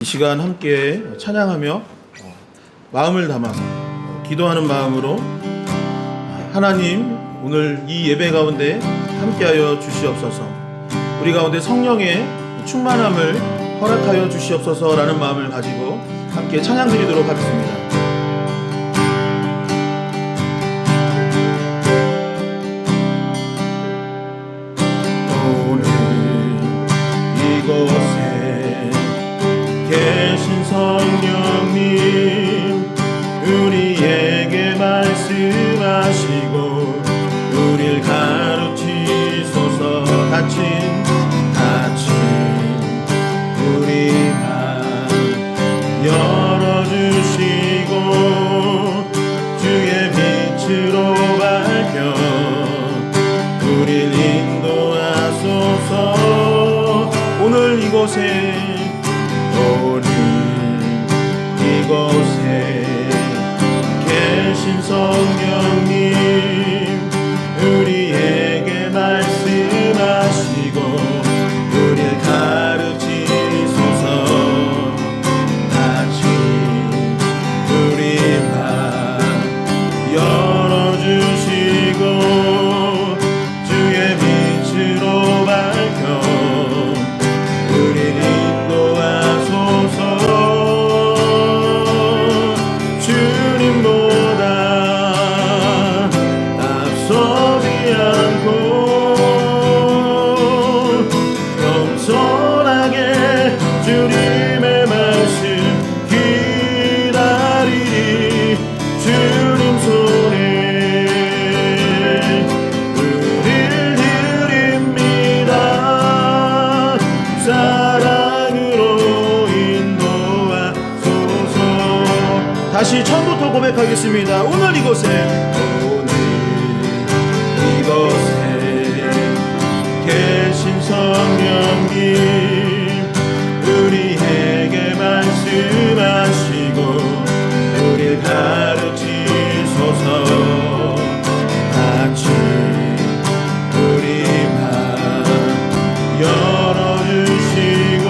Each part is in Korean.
이 시간 함께 찬양하며 마음을 담아서 기도하는 마음으로 하나님 오늘 이 예배 가운데 함께하여 주시옵소서. 우리 가운데 성령의 충만함을 허락하여 주시옵소서라는 마음을 가지고 함께 찬양 드리도록 하겠습니다. 오늘 이곳에 계신 성령님 우리에게 말씀하시고 우릴 가르치소서. 다친 우리 맘 열어주시고 주의 빛으로 밝혀 우릴 인도하소서. 오늘 이곳에 계신 성령님 우리에게 말씀하시고 우릴 가르치소서. 다시 우리 맘 열어주시고 주의 빛으로 밝혀 우릴 인도하소서. 다시 처음부터 고백하겠습니다. 오늘 이곳에 계신 성령님 우리에게 말씀하시고 우릴 가르치소서. 같이 우리 맘 열어주시고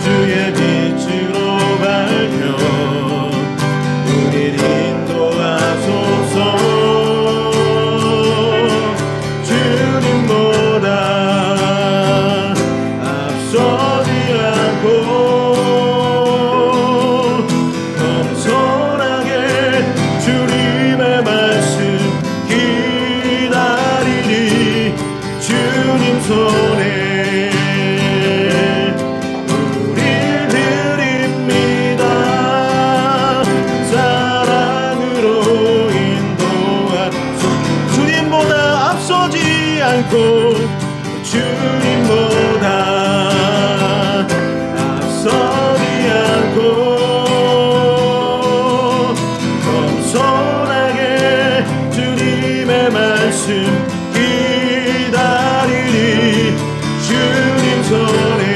주의 빛으로 밝혀 우릴 인도하소서. 주님보다 앞서지 않고 겸손하게 주님의 말씀 기다리리. 주님 손에 주님보다 앞서지 않고 겸손하게 주님의 말씀 기다리리. 주님 손에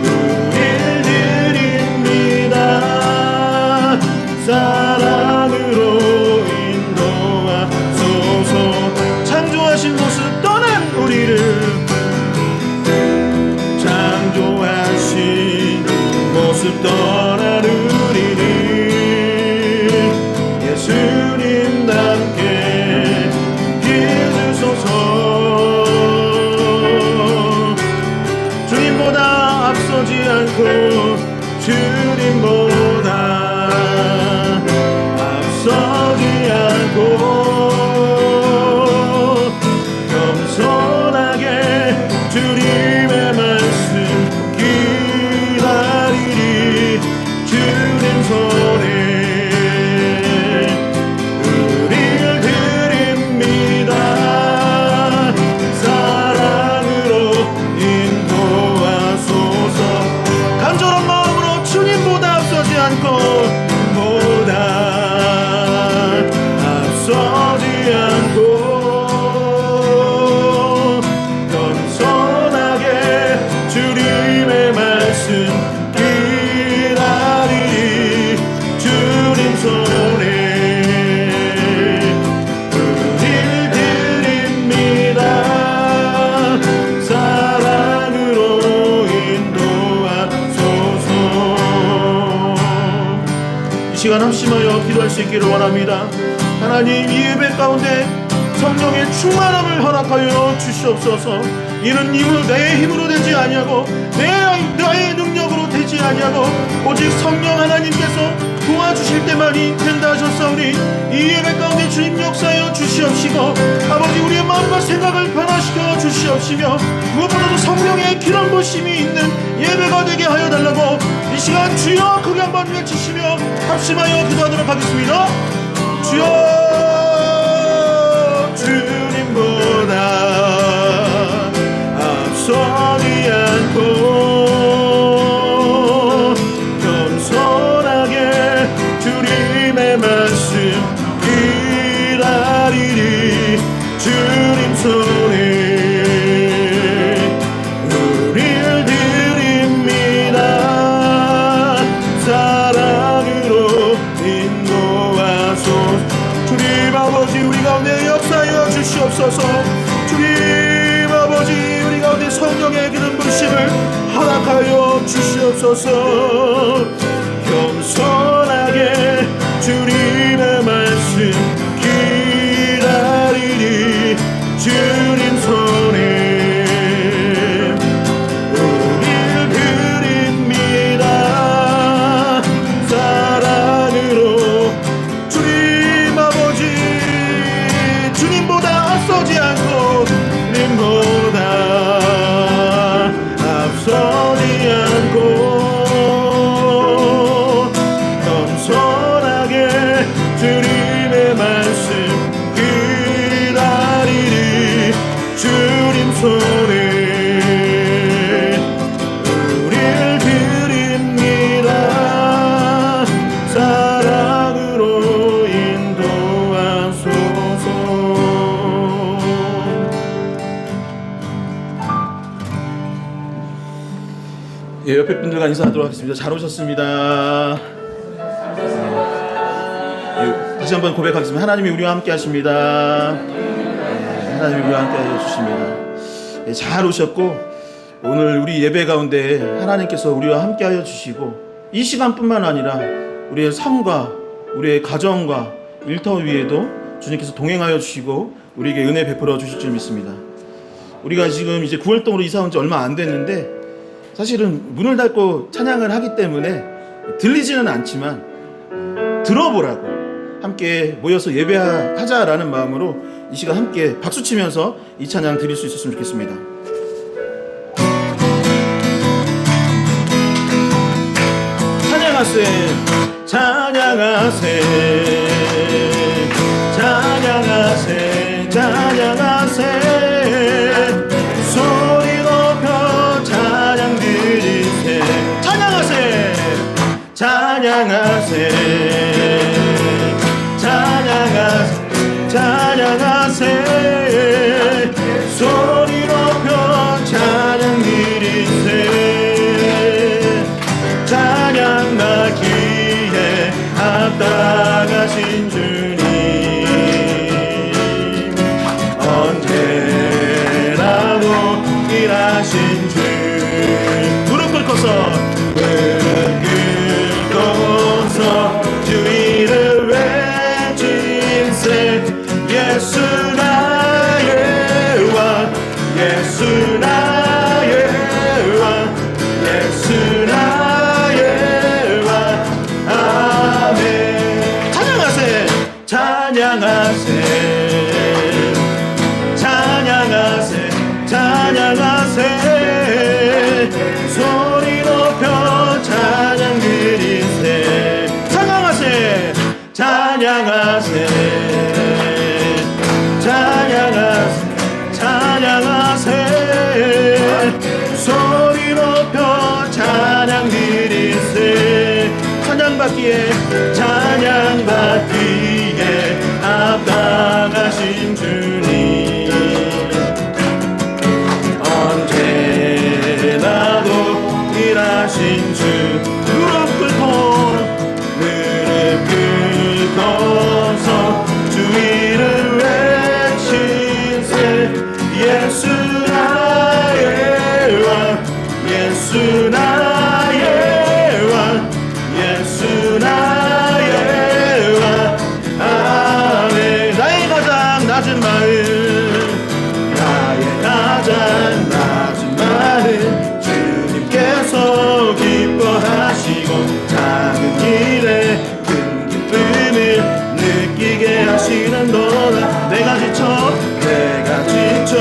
우릴 드립니다. 사랑으로 창조하신 모습 떠난 우리를 예수님답게 해주소서. 주님보다 앞서지 않고 주님보다 앞서지 않고 겸손하게 주님의 말씀 기다리리. 주님 손에 우릴 드립니다. 사랑으로 인도하소서. 간절한 마음으로 주님보다 앞서지 않고 앞서지 않고 합심하여 기도할 수 있기를 원합니다. 하나님, 이 예배 가운데 성령의 충만함을 허락하여 주시옵소서. 이는 내 힘으로 되지 아니하고 나의 능력으로 되지 아니하고 오직 성령 하나님께서 도와주실 때만이 된다 하셨사오니 이 예배 가운데 주님 역사하여 주시옵시고 아버지, 우리의 마음과 생각을 변화시켜 주시옵시며 무엇보다도 성령의 기름 부심이 있는 예배가 되게 하여 달라고 이 시간 주여 크게 한번 외치시며 합심하여 기도하도록 하겠습니다. 주여, 주님보다 앞서지 않고 겸손하게 주님의 말씀 기다리리. 주님 손에 우릴 드립니다. 사랑으로 인도하소서. 주님 아버지, 우리 가운데 역사하여 주시옵소서. 주님 아버지, 우리 가운데 성령의 기름 부심을 허락하여 주시옵소서. 겸손하게 주님의 말씀 기다리리. 주님 손에 우릴 드립니다. 사랑으로 주님 아버지, 주님보다 앞서지 않고 주님보다 앞서지 않고 겸손하게 주님의 말씀 기다리리. 주님 손에 우릴 드립니다. 사랑으로 인도하소서. 예, 옆에 분들과 인사하도록 하겠습니다. 잘 오셨습니다. 예, 다시 한번 고백하겠습니다. 하나님이 우리와 함께 하십니다. 하나님이 우리와 함께 해주십니다. 예, 잘 오셨고, 오늘 우리 예배 가운데 하나님께서 우리와 함께 하여 주시고 이 시간뿐만 아니라 우리의 삶과 우리의 가정과 일터 위에도 주님께서 동행하여 주시고 우리에게 은혜 베풀어 주실 줄 믿습니다. 우리가 지금 이제 9월동으로 이사 온 지 얼마 안 됐는데 사실은 문을 닫고 찬양을 하기 때문에 들리지는 않지만 들어보라고 함께 모여서 예배하자라는 마음으로 이 시간 함께 박수치면서 이 찬양 드릴 수 있었으면 좋겠습니다. 찬양하세, 찬양하세, 찬양하세, 찬양하세. 소리 높여 찬양 드리세. 찬양하세, 찬양하세, 찬양하세, 찬양하세. 소리 높여 찬양 드리세. 찬양 받기에 합당하신 주님, 언제라도 일하신 주. 무릎 꿇고서, 무릎 꿇고서 주 이름 외치세. 예수 나의 왕, 예수 나의 왕, 예수 나의 왕. 아멘. 찬양하세, 찬양하세, 찬양하세, 찬양하세. 소리 높여 찬양 드리세. 찬양하세, 찬양하세, 찬양하세, 찬양하세. 소리 높여 찬양 드리세. 찬양받기에, 찬양받기에 합당하신 주님, 언제나도 일하신 주. 무릎 꿇고, 무릎 꿇고서 주 이름 외치세. 예수 나의 왕, 예수 나의 왕, 예수 나의 가장 마지막은 주님께서 기뻐하시고 작은 일에 큰 기쁨을 느끼게 하시는도다. 내가 지쳐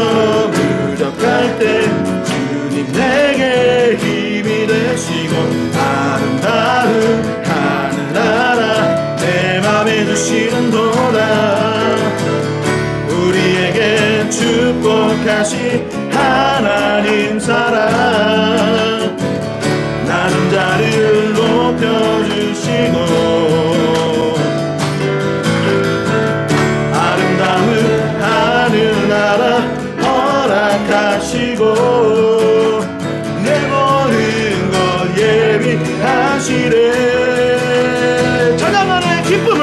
무력할 때 주님 내게 힘이 되시고 아름다운 하늘나라 내 맘에 주시는도다. 우리에게 축복하신 하나님 사랑 낮은 자를 높여주시고 아름다운 하늘나라 허락하시고 내 모든 걸 예비하시네. 찬양함의 기쁨을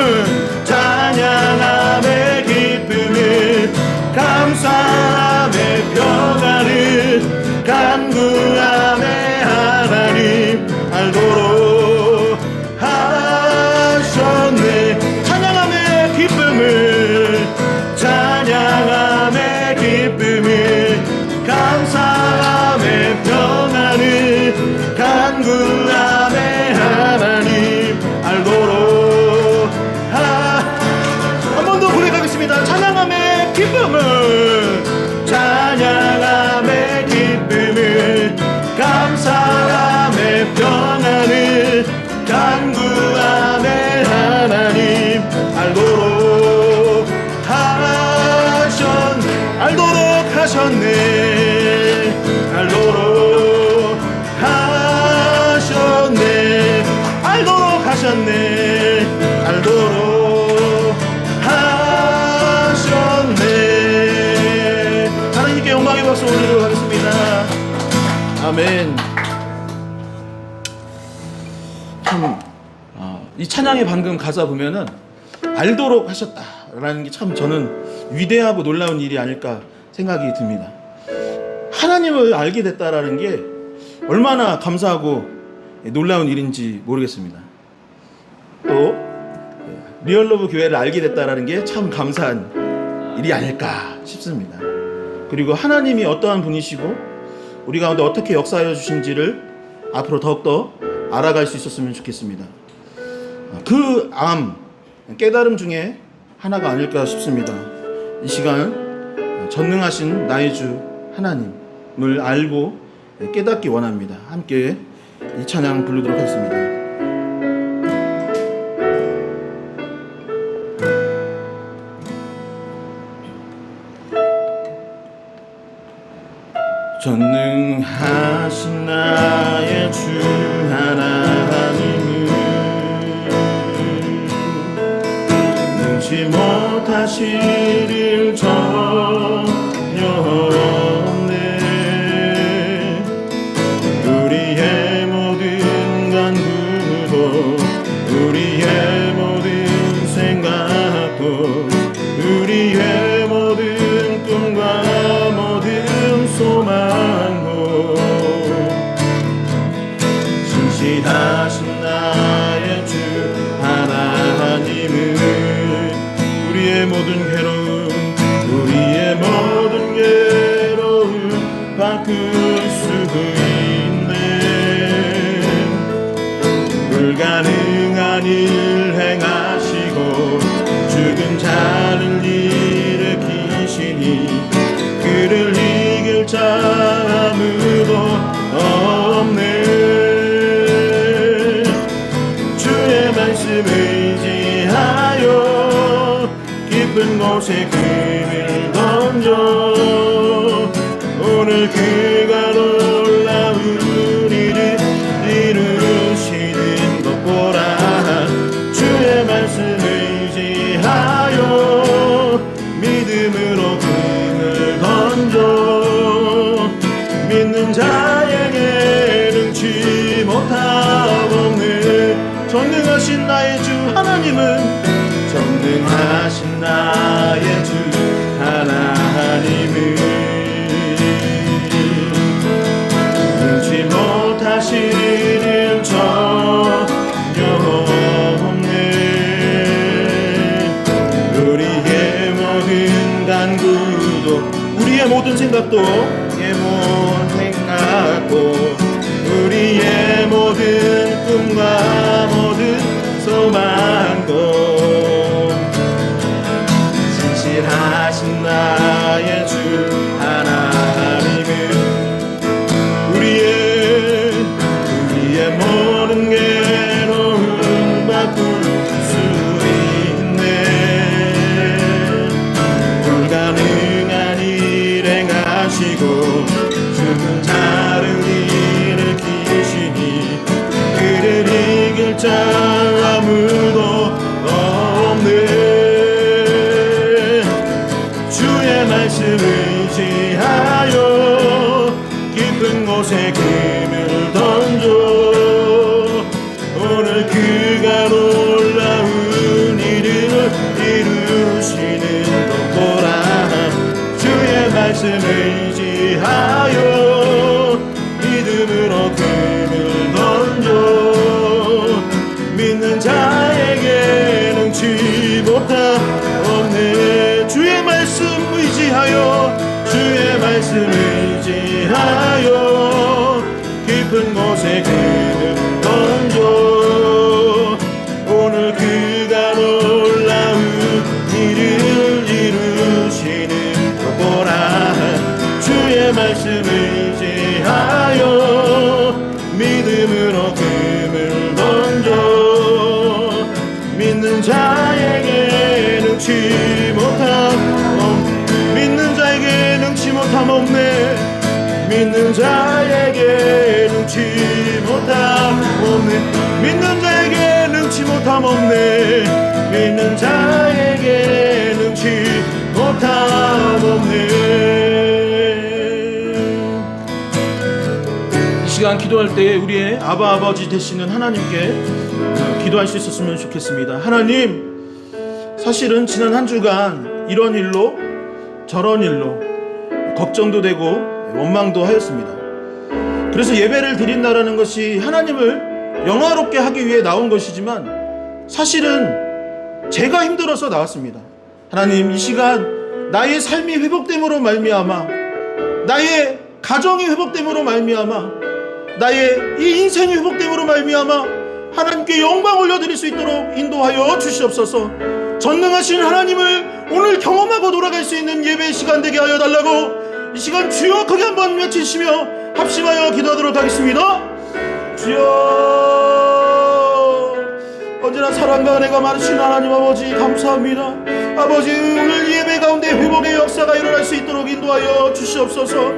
찬양함의 기쁨을 감사함의 평안을 간구함의 하나님 알도록 하셨네. 찬양함의 기쁨을 찬양함의 기쁨을 감사함의 평안을 간구함의 하나님 알도록 한 번 더 고백하겠습니다. 찬양함의 기쁨을 찬양함의 기쁨을 감사함의 평안을 간구함의 하나님 알도록 하셨네. 알도록 하셨네. 알도록 하셨네. 알도록 하셨네. 알도록 하셨네. 하나님께 영광의 박수 올리도록 하겠습니다. 아멘. 참, 이 찬양의 방금 가사 보면은 알도록 하셨다라는 게 참 저는 위대하고 놀라운 일이 아닐까 생각이 듭니다. 하나님을 알게 됐다라는 게 얼마나 감사하고 놀라운 일인지 모르겠습니다. 또 리얼러브 교회를 알게 됐다라는 게 참 감사한 일이 아닐까 싶습니다. 그리고 하나님이 어떠한 분이시고 우리 가운데 어떻게 역사하여 주신지를 앞으로 더욱더 알아갈 수 있었으면 좋겠습니다. 그 깨달음 중에 하나가 아닐까 싶습니다. 이 시간 전능하신 나의 주 하나님을 알고 깨닫기 원합니다. 함께 이 찬양 부르도록 하겠습니다. 전능하신 나의 주 하나님은 능치 못하실 일 전혀 없네. 우리의 모든 간구도 우리의 모든 생각도 우리의 모든 꿈과 모든 소망도 신실하신 나의 주 하나님은 우리의 모든 괴로움 우리의 모든 괴로움 바꿀 수 있네. 불가능한 일 행하시고 죽은 자를 일으키시니 그를 이길 자 아무도 없네. 주의 말씀 의지하여 깊은 곳에 금을 던져 오늘 그가 놀라운 일을 이루시는 것 보라. 주의 말씀 의지하여 믿음으로 금을 던져 믿는 자에게 능치 못하옵네. 전능하신 나의 주 하나님은 전능하신 나의 주 하나님은 능치 못하실 일 전혀 없네. 우리의 모든 간구도 우리의 모든 생각 생각도 못했고 우리의 모든 꿈과 모든 소망도 진실하신 나의 주 하나님은 우리의 모든 괴로움 바꿀 수 있네. 불가능한 일 행하시고 죽은 자를 일으키시니 그를 이길 자 아무도 없네. 주의 말씀을 의지하여 깊은 곳에 금을 던져 오늘 그가 놀라운 일을 이루시는 것 보라. 주의 말씀을 의지하여 믿음으로 금을 던져 믿는 자에게 능치 못함 없네. 주의 말씀 의지하여 주의 말씀 의지하여 깊은 곳에 금을 던져 오늘 그가 놀라운 일을 이루시는 것 보라. 주의 말씀 의지하여 믿음으로 금을 던져 믿는 자에게 능치 못함 믿는 자에게 능치 못함 없네. 믿는 자에게 능치 못함 없네. 믿는 자에게 능치 못함 없네. 믿는 자에게 능치 못함 없네. 이 시간 기도할 때 우리의 아버지 되시는 하나님께 기도할 수 있었으면 좋겠습니다. 하나님, 사실은 지난 한 주간 이런 일로 저런 일로 걱정도 되고 원망도 하였습니다. 그래서 예배를 드린다라는 것이 하나님을 영화롭게 하기 위해 나온 것이지만 사실은 제가 힘들어서 나왔습니다. 하나님, 이 시간 나의 삶이 회복됨으로 말미암아 나의 가정이 회복됨으로 말미암아 나의 이 인생이 회복됨으로 말미암아 하나님께 영광 올려드릴 수 있도록 인도하여 주시옵소서. 전능하신 하나님을 오늘 경험하고 돌아갈 수 있는 예배의 시간 되게 하여 달라고 이 시간 주여 크게 한번 외치시며 합심하여 기도하도록 하겠습니다. 주여, 언제나 사랑과 은혜가 많으신 하나님 아버지 감사합니다. 아버지, 오늘 예배 가운데 회복의 역사가 일어날 수 있도록 인도하여 주시옵소서.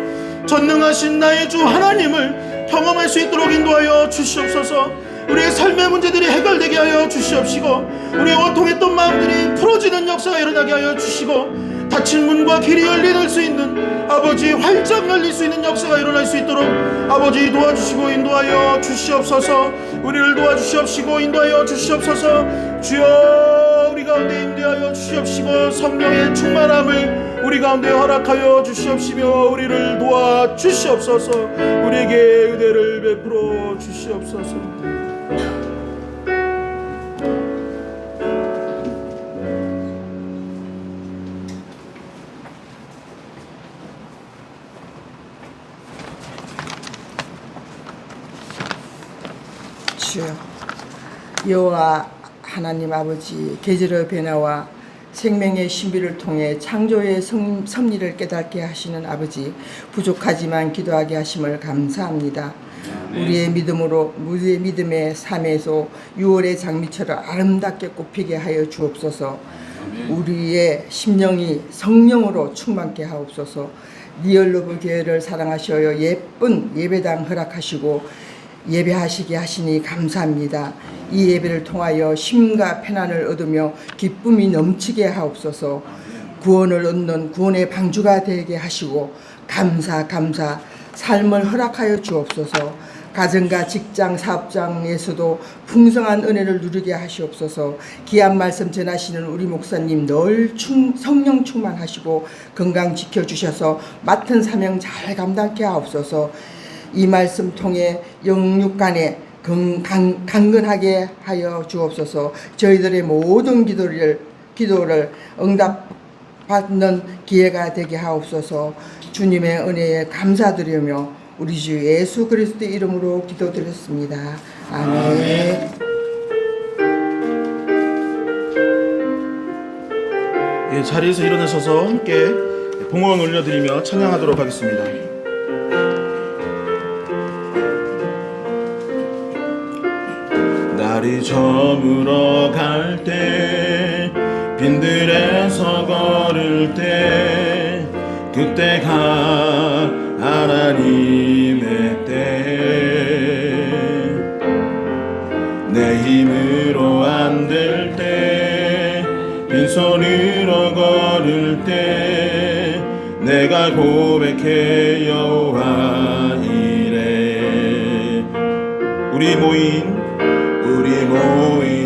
전능하신 나의 주 하나님을 경험할 수 있도록 인도하여 주시옵소서. 우리의 삶의 문제들이 해결되게 하여 주시옵시고 우리의 원통했던 마음들이 풀어지는 역사가 일어나게 하여 주시고 닫힌 문과 길이 열릴 수 있는 아버지 활짝 열릴 수 있는 역사가 일어날 수 있도록 아버지 도와주시고 인도하여 주시옵소서. 우리를 도와주시옵시고 인도하여 주시옵소서. 주여, 우리 가운데 임대하여 주시옵시고 성령의 충만함을 우리 가운데 허락하여 주시옵시며 우리를 도와주시옵소서. 우리에게 은혜를 베풀어 주시옵소서. 주여, 여호와 하나님 아버지, 계절의 변화와 생명의 신비를 통해 창조의 섭리를 깨닫게 하시는 아버지, 부족하지만 기도하게 하심을 감사합니다. 우리의 믿음의 삶에서 6월의 장미처럼 아름답게 꽃피게 하여 주옵소서. 우리의 심령이 성령으로 충만케 하옵소서. 리얼러브 교회를 사랑하셔요 예쁜 예배당 허락하시고 예배하시게 하시니 감사합니다. 이 예배를 통하여 쉼과 편안을 얻으며 기쁨이 넘치게 하옵소서. 구원을 얻는 구원의 방주가 되게 하시고 감사 삶을 허락하여 주옵소서. 가정과 직장, 사업장에서도 풍성한 은혜를 누리게 하시옵소서. 귀한 말씀 전하시는 우리 목사님 늘 성령 충만하시고 건강 지켜주셔서 맡은 사명 잘 감당케 하옵소서. 이 말씀 통해 영육간에 강건하게 하여 주옵소서. 저희들의 모든 기도를 응답받는 기회가 되게 하옵소서. 주님의 은혜에 감사드리며 우리 주 예수 그리스도 이름으로 기도드렸습니다. 아멘. 예, 자리에서 일어나셔서 함께 봉헌 올려드리며 찬양하도록 하겠습니다. 날이 저물어 갈 때 빈들에서 걸을 때 그때가 하나님의 때 내 힘으로 안 될 때 빈손으로 걸을 때 내가 고백해 여호와 이래 우리 모인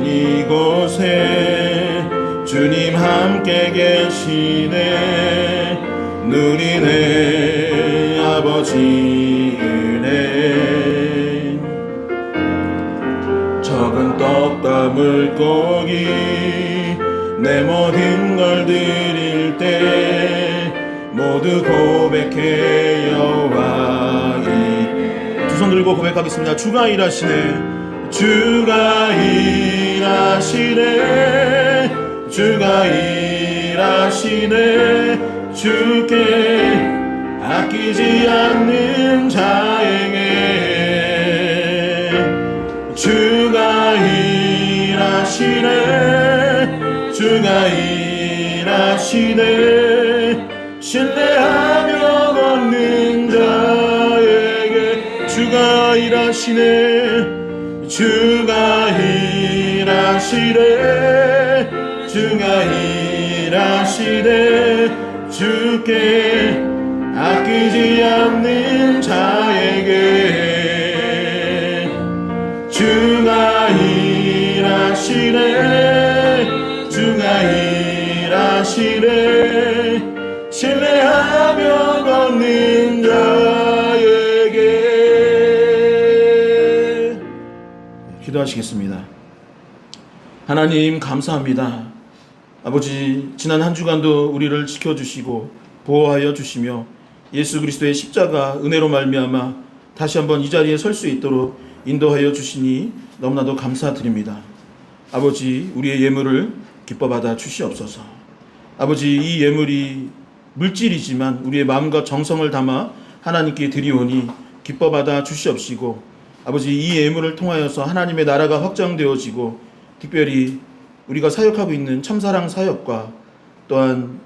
이곳에 주님 함께 계시네 누리네 아버지 은혜 적은 떡과 물고기 내 모든 걸 드릴 때 모두 고백해 여호와 두 손 들고 고백하겠습니다. 주가 일하시네 주가 일하시네 주가 일하시네 주께 아끼지 않는 자에게 주가 일하시네 주가 일하시네 신뢰하며 걷는 자에게 주가 일하시네 주가 일하시네 주가 일하시네 주께 아끼지 않는 자에게 주가 일하시네 주가 일하시네 신뢰하며 걷는 자에게 기도하시겠습니다. 하나님 감사합니다. 아버지 지난 한 주간도 우리를 지켜주시고 보호하여 주시며 예수 그리스도의 십자가 은혜로 말미암아 다시 한번 이 자리에 설 수 있도록 인도하여 주시니 너무나도 감사드립니다. 아버지 우리의 예물을 기뻐 받아 주시옵소서. 아버지 이 예물이 물질이지만 우리의 마음과 정성을 담아 하나님께 드리오니 기뻐 받아 주시옵시고 아버지 이 예물을 통하여서 하나님의 나라가 확장되어지고 특별히 우리가 사역하고 있는 참사랑 사역과 또한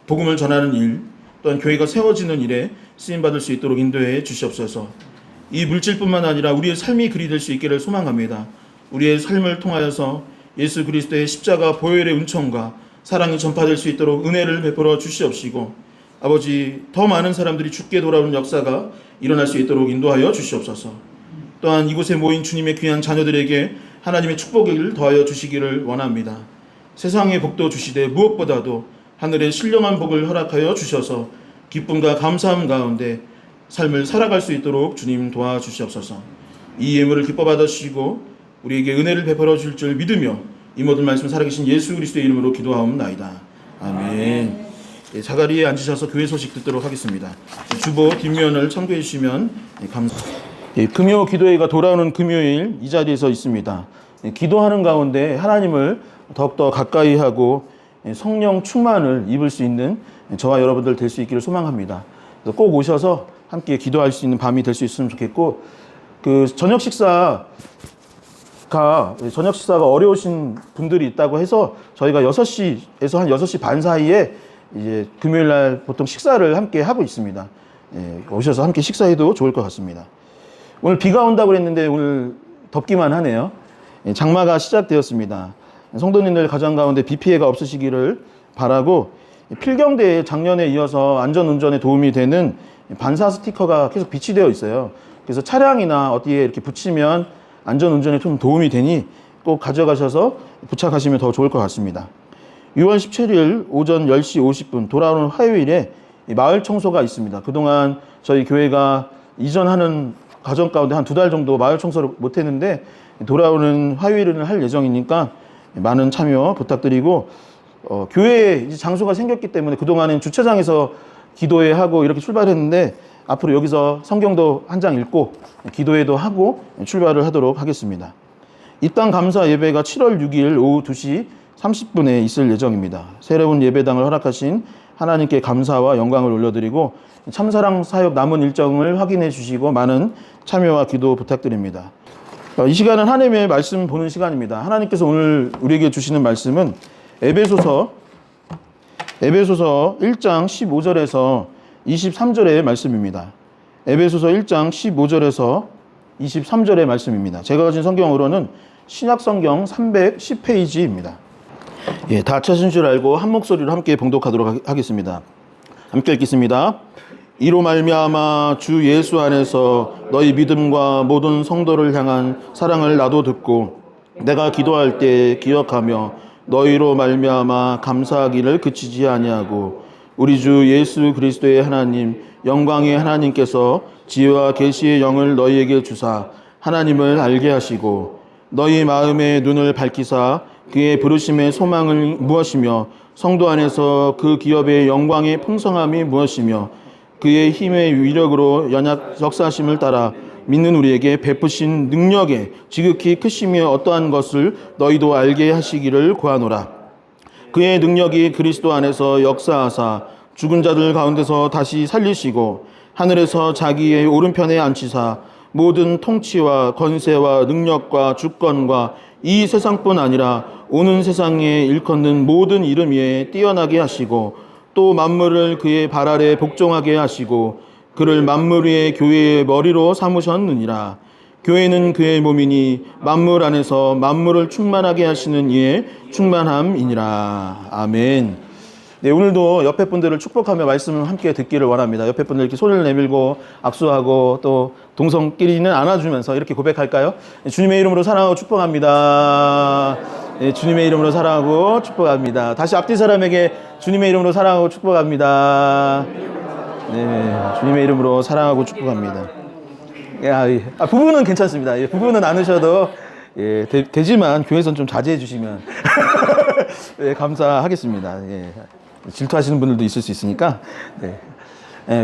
복음을 전하는 일 또한 교회가 세워지는 일에 쓰임받을 수 있도록 인도해 주시옵소서. 이 물질뿐만 아니라 우리의 삶이 그리 될 수 있기를 소망합니다. 우리의 삶을 통하여서 예수 그리스도의 십자가 보혈의 은총과 사랑이 전파될 수 있도록 은혜를 베풀어 주시옵시고 아버지 더 많은 사람들이 주께 돌아오는 역사가 일어날 수 있도록 인도하여 주시옵소서. 또한 이곳에 모인 주님의 귀한 자녀들에게 하나님의 축복을 더하여 주시기를 원합니다. 세상의 복도 주시되 무엇보다도 하늘의 신령한 복을 허락하여 주셔서 기쁨과 감사함 가운데 삶을 살아갈 수 있도록 주님 도와주시옵소서. 이 예물을 기뻐 받으시고 우리에게 은혜를 베풀어 줄 줄 믿으며 이 모든 말씀 살아계신 예수 그리스도의 이름으로 기도하옵나이다. 아멘. 예, 자가리에 앉으셔서 교회 소식 듣도록 하겠습니다. 주보 뒷면을 참고해 주시면 감사합니다. 예, 금요 기도회가 돌아오는 금요일 이 자리에서 있습니다. 예, 기도하는 가운데 하나님을 더욱더 가까이 하고 성령 충만을 입을 수 있는 저와 여러분들 될 수 있기를 소망합니다. 그래서 꼭 오셔서 함께 기도할 수 있는 밤이 될 수 있으면 좋겠고 그 저녁 식사가 어려우신 분들이 있다고 해서 저희가 6시에서 한 6시 반 사이에 이제 금요일 날 보통 식사를 함께 하고 있습니다. 예, 오셔서 함께 식사해도 좋을 것 같습니다. 오늘 비가 온다고 그랬는데 오늘 덥기만 하네요. 예, 장마가 시작되었습니다. 성도님들 가정 가운데 비 피해가 없으시기를 바라고 필경대에 작년에 이어서 안전운전에 도움이 되는 반사 스티커가 계속 비치되어 있어요. 그래서 차량이나 어디에 이렇게 붙이면 안전운전에 좀 도움이 되니 꼭 가져가셔서 부착하시면 더 좋을 것 같습니다. 6월 17일 오전 10시 50분 돌아오는 화요일에 마을 청소가 있습니다. 그동안 저희 교회가 이전하는 과정 가운데 한 2달 정도 마을 청소를 못했는데 돌아오는 화요일은 할 예정이니까 많은 참여 부탁드리고 교회에 이제 장소가 생겼기 때문에 그동안은 주차장에서 기도회 하고 이렇게 출발했는데 앞으로 여기서 성경도 한 장 읽고 기도회도 하고 출발을 하도록 하겠습니다. 입당 감사 예배가 7월 6일 오후 2시 30분에 있을 예정입니다. 새로운 예배당을 허락하신 하나님께 감사와 영광을 올려드리고 참사랑 사역 남은 일정을 확인해 주시고 많은 참여와 기도 부탁드립니다. 이 시간은 하나님의 말씀 보는 시간입니다. 하나님께서 오늘 우리에게 주시는 말씀은 에베소서 1장 15절에서 23절의 말씀입니다. 에베소서 1장 15절에서 23절의 말씀입니다. 제가 가진 성경으로는 신약성경 310페이지입니다. 예, 다 찾은 줄 알고 한 목소리로 함께 봉독하도록 하겠습니다. 함께 읽겠습니다. 이로 말미암아 주 예수 안에서 너희 믿음과 모든 성도를 향한 사랑을 나도 듣고 내가 기도할 때 기억하며 너희로 말미암아 감사하기를 그치지 아니하고 우리 주 예수 그리스도의 하나님 영광의 하나님께서 지혜와 계시의 영을 너희에게 주사 하나님을 알게 하시고 너희 마음의 눈을 밝히사 그의 부르심의 소망을 무엇이며 성도 안에서 그 기업의 영광의 풍성함이 무엇이며 그의 힘의 위력으로 연약 역사하심을 따라 믿는 우리에게 베푸신 능력에 지극히 크심이 어떠한 것을 너희도 알게 하시기를 구하노라. 그의 능력이 그리스도 안에서 역사하사 죽은 자들 가운데서 다시 살리시고 하늘에서 자기의 오른편에 앉히사 모든 통치와 권세와 능력과 주권과 이 세상뿐 아니라 오는 세상에 일컫는 모든 이름 위에 뛰어나게 하시고 또 만물을 그의 발 아래 복종하게 하시고 그를 만물 위의 교회의 머리로 삼으셨느니라. 교회는 그의 몸이니 만물 안에서 만물을 충만하게 하시는 이의 충만함이니라. 아멘. 네, 오늘도 옆에 분들을 축복하며 말씀을 함께 듣기를 원합니다. 옆에 분들 이렇게 손을 내밀고 악수하고 또 동성끼리는 안아주면서 이렇게 고백할까요? 주님의 이름으로 사랑하고 축복합니다. 네, 주님의 이름으로 사랑하고 축복합니다. 다시 앞뒤 사람에게 주님의 이름으로 사랑하고 축복합니다. 네, 주님의 이름으로 사랑하고 축복합니다. 부부는 괜찮습니다. 부부는 않으셔도 되지만 교회에서는 좀 자제해 주시면 감사하겠습니다. 질투하시는 분들도 있을 수 있으니까.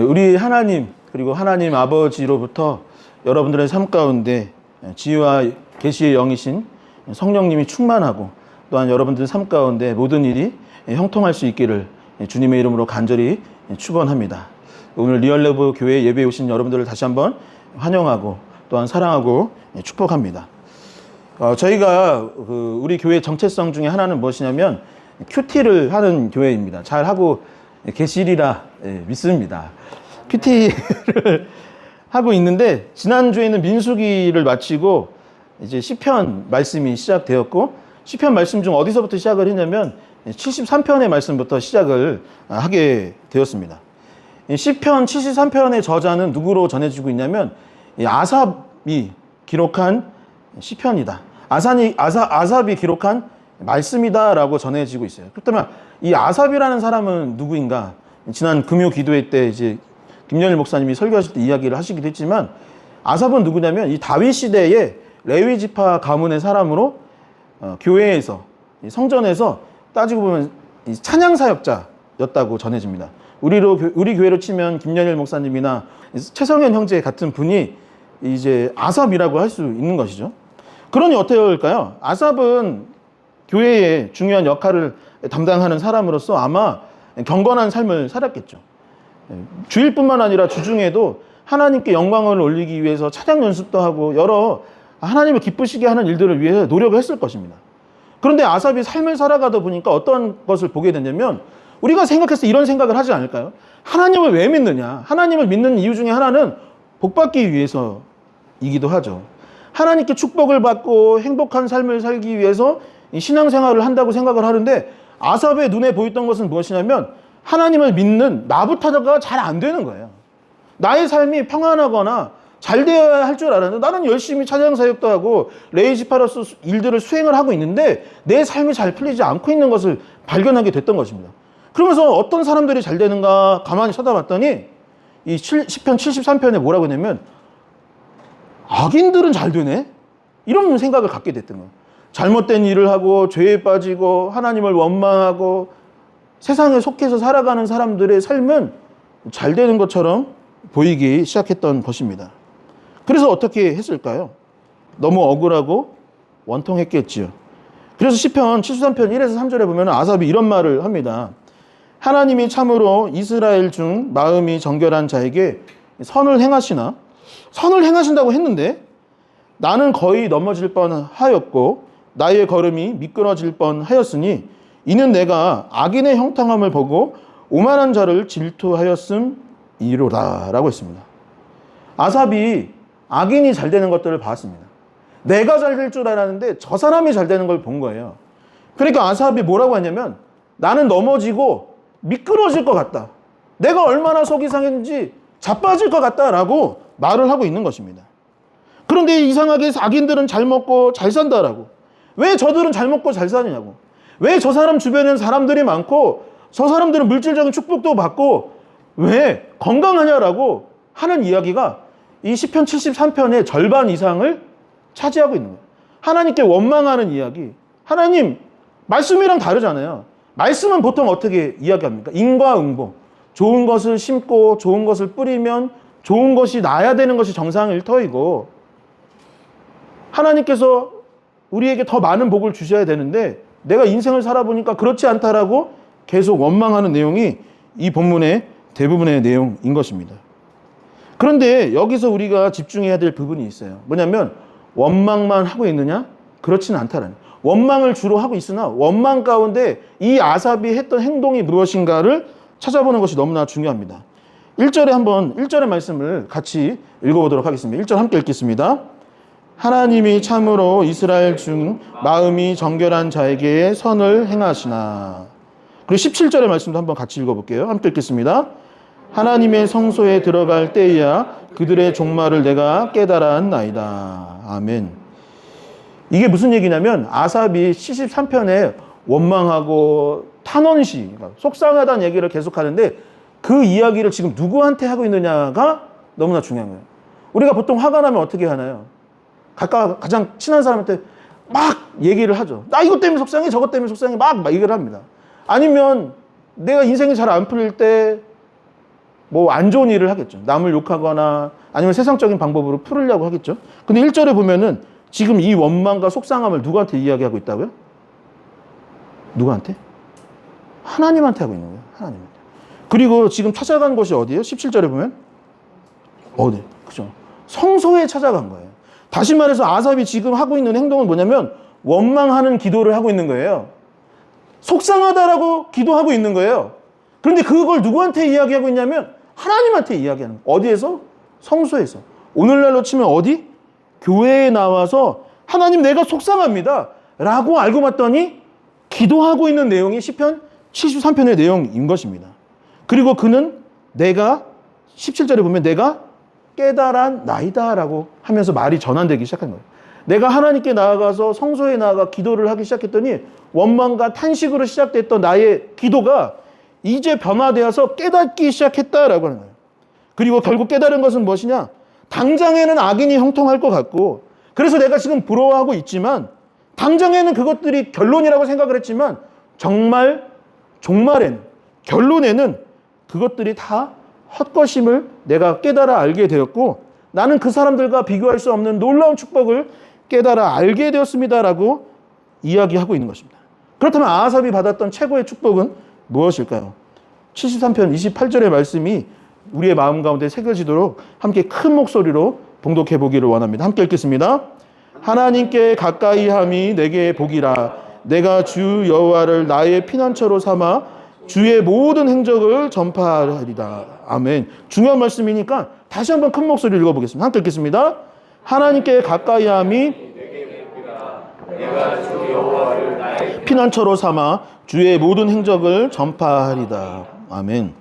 우리 하나님 그리고 하나님 아버지로부터 여러분들의 삶 가운데 지혜와 계시의 영이신 성령님이 충만하고 또한 여러분들의 삶 가운데 모든 일이 형통할 수 있기를 주님의 이름으로 간절히 축원합니다. 오늘 리얼러브 교회 예배에 오신 여러분들을 다시 한번 환영하고 또한 사랑하고 축복합니다. 저희가 우리 교회 정체성 중에 하나는 무엇이냐면 큐티를 하는 교회입니다. 잘 하고 계시리라 믿습니다. 큐티를 하고 있는데 지난주에는 민수기를 마치고 이제 시편 말씀이 시작되었고 시편 말씀 중 어디서부터 시작을 했냐면 73편의 말씀부터 시작을 하게 되었습니다. 시편 73편의 저자는 누구로 전해지고 있냐면 아삽이 기록한 시편이다. 아삽이 기록한 말씀이다라고 전해지고 있어요. 그렇다면 이 아삽이라는 사람은 누구인가? 지난 금요 기도회 때 이제 김연일 목사님이 설교하실 때 이야기를 하시기도 했지만 아삽은 누구냐면 이 다윗 시대의 레위 지파 가문의 사람으로 교회에서 성전에서 따지고 보면 찬양 사역자였다고 전해집니다. 우리 교회로 치면 김연일 목사님이나 최성현 형제 같은 분이 이제 아삽이라고 할 수 있는 것이죠. 그러니 어떨까요? 아삽은 교회의 중요한 역할을 담당하는 사람으로서 아마 경건한 삶을 살았겠죠. 주일뿐만 아니라 주중에도 하나님께 영광을 올리기 위해서 찬양 연습도 하고 여러 하나님을 기쁘시게 하는 일들을 위해 노력을 했을 것입니다. 그런데 아삽이 삶을 살아가다 보니까 어떤 것을 보게 되냐면 우리가 생각해서 이런 생각을 하지 않을까요? 하나님을 왜 믿느냐? 하나님을 믿는 이유 중에 하나는 복받기 위해서이기도 하죠. 하나님께 축복을 받고 행복한 삶을 살기 위해서 신앙생활을 한다고 생각을 하는데 아삽의 눈에 보였던 것은 무엇이냐면 하나님을 믿는 나부터가 잘 안 되는 거예요. 나의 삶이 평안하거나 잘 되어야 할 줄 알았는데 나는 열심히 찬양 사역도 하고 레위 지파로서 일들을 수행을 하고 있는데 내 삶이 잘 풀리지 않고 있는 것을 발견하게 됐던 것입니다. 그러면서 어떤 사람들이 잘 되는가 가만히 쳐다봤더니 이 시편 73편에 뭐라고 했냐면 악인들은 잘 되네? 이런 생각을 갖게 됐던 거예요. 잘못된 일을 하고 죄에 빠지고 하나님을 원망하고 세상에 속해서 살아가는 사람들의 삶은 잘 되는 것처럼 보이기 시작했던 것입니다. 그래서 어떻게 했을까요? 너무 억울하고 원통했겠지요. 그래서 시편 73편 1에서 3절에 보면 아삽이 이런 말을 합니다. 하나님이 참으로 이스라엘 중 마음이 정결한 자에게 선을 행하시나? 선을 행하신다고 했는데 나는 거의 넘어질 뻔하였고 나의 걸음이 미끄러질 뻔하였으니 이는 내가 악인의 형통함을 보고 오만한 자를 질투하였음이로다 라고 했습니다. 아삽이 악인이 잘 되는 것들을 봤습니다. 내가 잘 될 줄 알았는데 저 사람이 잘 되는 걸 본 거예요. 그러니까 아삽이 뭐라고 하냐면 나는 넘어지고 미끄러질 것 같다. 내가 얼마나 속이 상했는지 자빠질 것 같다라고 말을 하고 있는 것입니다. 그런데 이상하게 악인들은 잘 먹고 잘 산다라고. 왜 저들은 잘 먹고 잘 사느냐고. 왜 저 사람 주변에는 사람들이 많고 저 사람들은 물질적인 축복도 받고 왜 건강하냐라고 하는 이야기가 이 시편 73편의 절반 이상을 차지하고 있는 거예요. 하나님께 원망하는 이야기. 하나님, 말씀이랑 다르잖아요. 말씀은 보통 어떻게 이야기합니까? 인과응보. 좋은 것을 심고 좋은 것을 뿌리면 좋은 것이 나야 되는 것이 정상일 터이고 하나님께서 우리에게 더 많은 복을 주셔야 되는데 내가 인생을 살아보니까 그렇지 않다라고 계속 원망하는 내용이 이 본문의 대부분의 내용인 것입니다. 그런데 여기서 우리가 집중해야 될 부분이 있어요. 뭐냐면 원망만 하고 있느냐? 그렇지는 않다라는. 원망을 주로 하고 있으나 원망 가운데 이 아삽이 했던 행동이 무엇인가를 찾아보는 것이 너무나 중요합니다. 1절의 말씀을 같이 읽어보도록 하겠습니다. 1절 함께 읽겠습니다. 하나님이 참으로 이스라엘 중 마음이 정결한 자에게 선을 행하시나. 그리고 17절의 말씀도 한번 같이 읽어볼게요. 함께 읽겠습니다. 하나님의 성소에 들어갈 때에야 그들의 종말을 내가 깨달았나이다. 아멘. 이게 무슨 얘기냐면 아삽이 73편에 원망하고 탄원시, 속상하다는 얘기를 계속하는데 그 이야기를 지금 누구한테 하고 있느냐가 너무나 중요한 거예요. 우리가 보통 화가 나면 어떻게 하나요? 가장 친한 사람한테 막 얘기를 하죠. 나 이것 때문에 속상해, 저것 때문에 속상해, 막 얘기를 합니다. 아니면 내가 인생이 잘 안 풀릴 때 뭐 안 좋은 일을 하겠죠. 남을 욕하거나 아니면 세상적인 방법으로 풀으려고 하겠죠. 근데 1절에 보면은 지금 이 원망과 속상함을 누구한테 이야기하고 있다고요? 누구한테? 하나님한테 하고 있는 거예요. 하나님한테. 그리고 지금 찾아간 곳이 어디예요? 17절에 보면 어디? 그죠? 성소에 찾아간 거예요. 다시 말해서 아삽이 지금 하고 있는 행동은 뭐냐면 원망하는 기도를 하고 있는 거예요. 속상하다라고 기도하고 있는 거예요. 그런데 그걸 누구한테 이야기하고 있냐면 하나님한테 이야기하는 거예요. 어디에서? 성소에서. 오늘날로 치면 어디? 교회에 나와서 하나님 내가 속상합니다 라고 알고 봤더니 기도하고 있는 내용이 시편 73편의 내용인 것입니다. 그리고 그는 내가 17절에 보면 내가 깨달았나이다 라고 하면서 말이 전환되기 시작한 거예요. 내가 하나님께 나아가서 성소에 나아가 기도를 하기 시작했더니 원망과 탄식으로 시작됐던 나의 기도가 이제 변화되어서 깨닫기 시작했다라고 하는 거예요. 그리고 결국 깨달은 것은 무엇이냐? 당장에는 악인이 형통할 것 같고 그래서 내가 지금 부러워하고 있지만 당장에는 그것들이 결론이라고 생각을 했지만 정말 종말에는 결론에는 그것들이 다 헛것임을 내가 깨달아 알게 되었고 나는 그 사람들과 비교할 수 없는 놀라운 축복을 깨달아 알게 되었습니다라고 이야기하고 있는 것입니다. 그렇다면 아삽이 받았던 최고의 축복은 무엇일까요? 73편 28절의 말씀이 우리의 마음 가운데 새겨지도록 함께 큰 목소리로 봉독해 보기를 원합니다. 함께 읽겠습니다. 하나님께 가까이 함이 내게 복이라. 내가 주 여호와를 나의 피난처로 삼아 주의 모든 행적을 전파하리다. 아멘. 중요한 말씀이니까 다시 한번 큰 목소리로 읽어보겠습니다. 함께 읽겠습니다. 하나님께 가까이 함이 내가 주 여호와를 나의 피난처로 삼아 주의 모든 행적을 전파하리다. 아멘.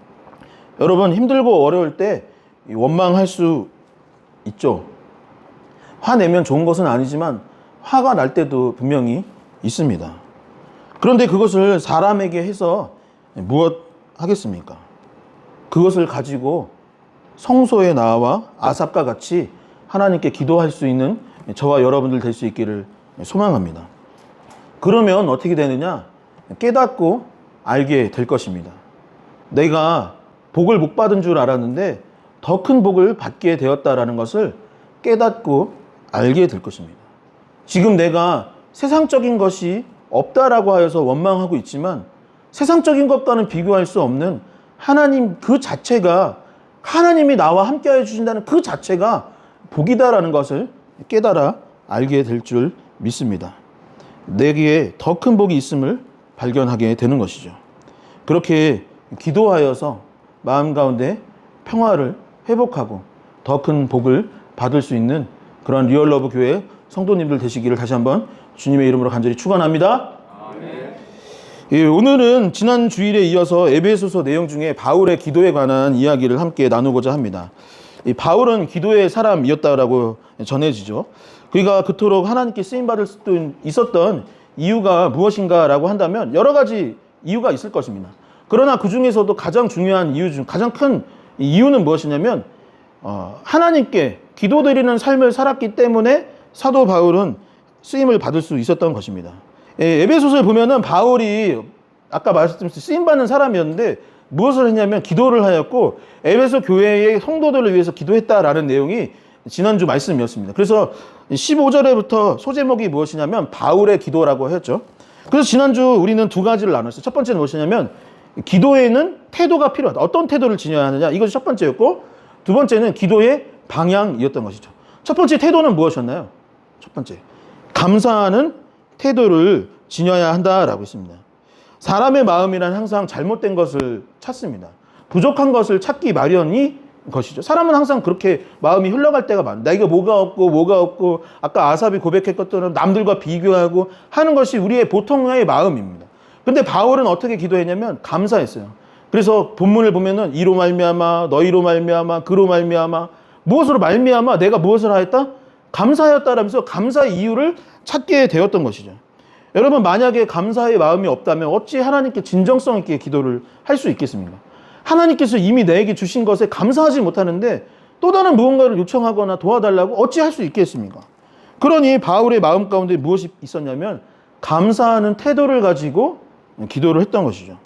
여러분 힘들고 어려울 때 원망할 수 있죠. 화내면 좋은 것은 아니지만 화가 날 때도 분명히 있습니다. 그런데 그것을 사람에게 해서 무엇 하겠습니까? 그것을 가지고 성소에 나와 아삽과 같이 하나님께 기도할 수 있는 저와 여러분들 될 수 있기를 소망합니다. 그러면 어떻게 되느냐? 깨닫고 알게 될 것입니다. 내가 복을 못 받은 줄 알았는데 더 큰 복을 받게 되었다라는 것을 깨닫고 알게 될 것입니다. 지금 내가 세상적인 것이 없다라고 하여서 원망하고 있지만 세상적인 것과는 비교할 수 없는 하나님 그 자체가, 하나님이 나와 함께해 주신다는 그 자체가 복이다라는 것을 깨달아 알게 될 줄 믿습니다. 내게 더 큰 복이 있음을 발견하게 되는 것이죠. 그렇게 기도하여서 마음 가운데 평화를 회복하고 더 큰 복을 받을 수 있는 그런 리얼러브 교회 성도님들 되시기를 다시 한번 주님의 이름으로 간절히 축원합니다. 예, 오늘은 지난 주일에 이어서 에베소서 내용 중에 바울의 기도에 관한 이야기를 함께 나누고자 합니다. 이 바울은 기도의 사람이었다라고 전해지죠. 그가 그토록 하나님께 쓰임받을 수 있었던 이유가 무엇인가라고 한다면 여러 가지 이유가 있을 것입니다. 그러나 그 중에서도 가장 중요한 이유 중 가장 큰 이유는 무엇이냐면 하나님께 기도드리는 삶을 살았기 때문에 사도 바울은 쓰임을 받을 수 있었던 것입니다. 에베소서를 보면은 바울이 아까 말씀드렸듯이 쓰임받는 사람이었는데 무엇을 했냐면 기도를 하였고 에베소 교회의 성도들을 위해서 기도했다라는 내용이 지난주 말씀이었습니다. 그래서 15절에부터 소제목이 무엇이냐면 바울의 기도라고 했죠. 그래서 지난주 우리는 두 가지를 나눴어요. 첫 번째는 무엇이냐면 기도에는 태도가 필요하다. 어떤 태도를 지녀야 하느냐, 이것이 첫 번째였고, 두 번째는 기도의 방향이었던 것이죠. 첫 번째 태도는 무엇이었나요? 첫 번째, 감사하는 태도를 지녀야 한다라고 했습니다. 사람의 마음이란 항상 잘못된 것을 찾습니다. 부족한 것을 찾기 마련이 것이죠. 사람은 항상 그렇게 마음이 흘러갈 때가 많아요. 내가 뭐가 없고 아까 아삽이 고백했던 남들과 비교하고 하는 것이 우리의 보통의 마음입니다. 근데 바울은 어떻게 기도했냐면 감사했어요. 그래서 본문을 보면은 이로 말미암아 너희로 말미암아 그로 말미암아 무엇으로 말미암아 내가 무엇을 하였다? 감사하였다라면서 감사의 이유를 찾게 되었던 것이죠. 여러분, 만약에 감사의 마음이 없다면 어찌 하나님께 진정성 있게 기도를 할 수 있겠습니까? 하나님께서 이미 내게 주신 것에 감사하지 못하는데 또 다른 무언가를 요청하거나 도와달라고 어찌 할 수 있겠습니까? 그러니 바울의 마음 가운데 무엇이 있었냐면 감사하는 태도를 가지고 기도를 했던 것이죠.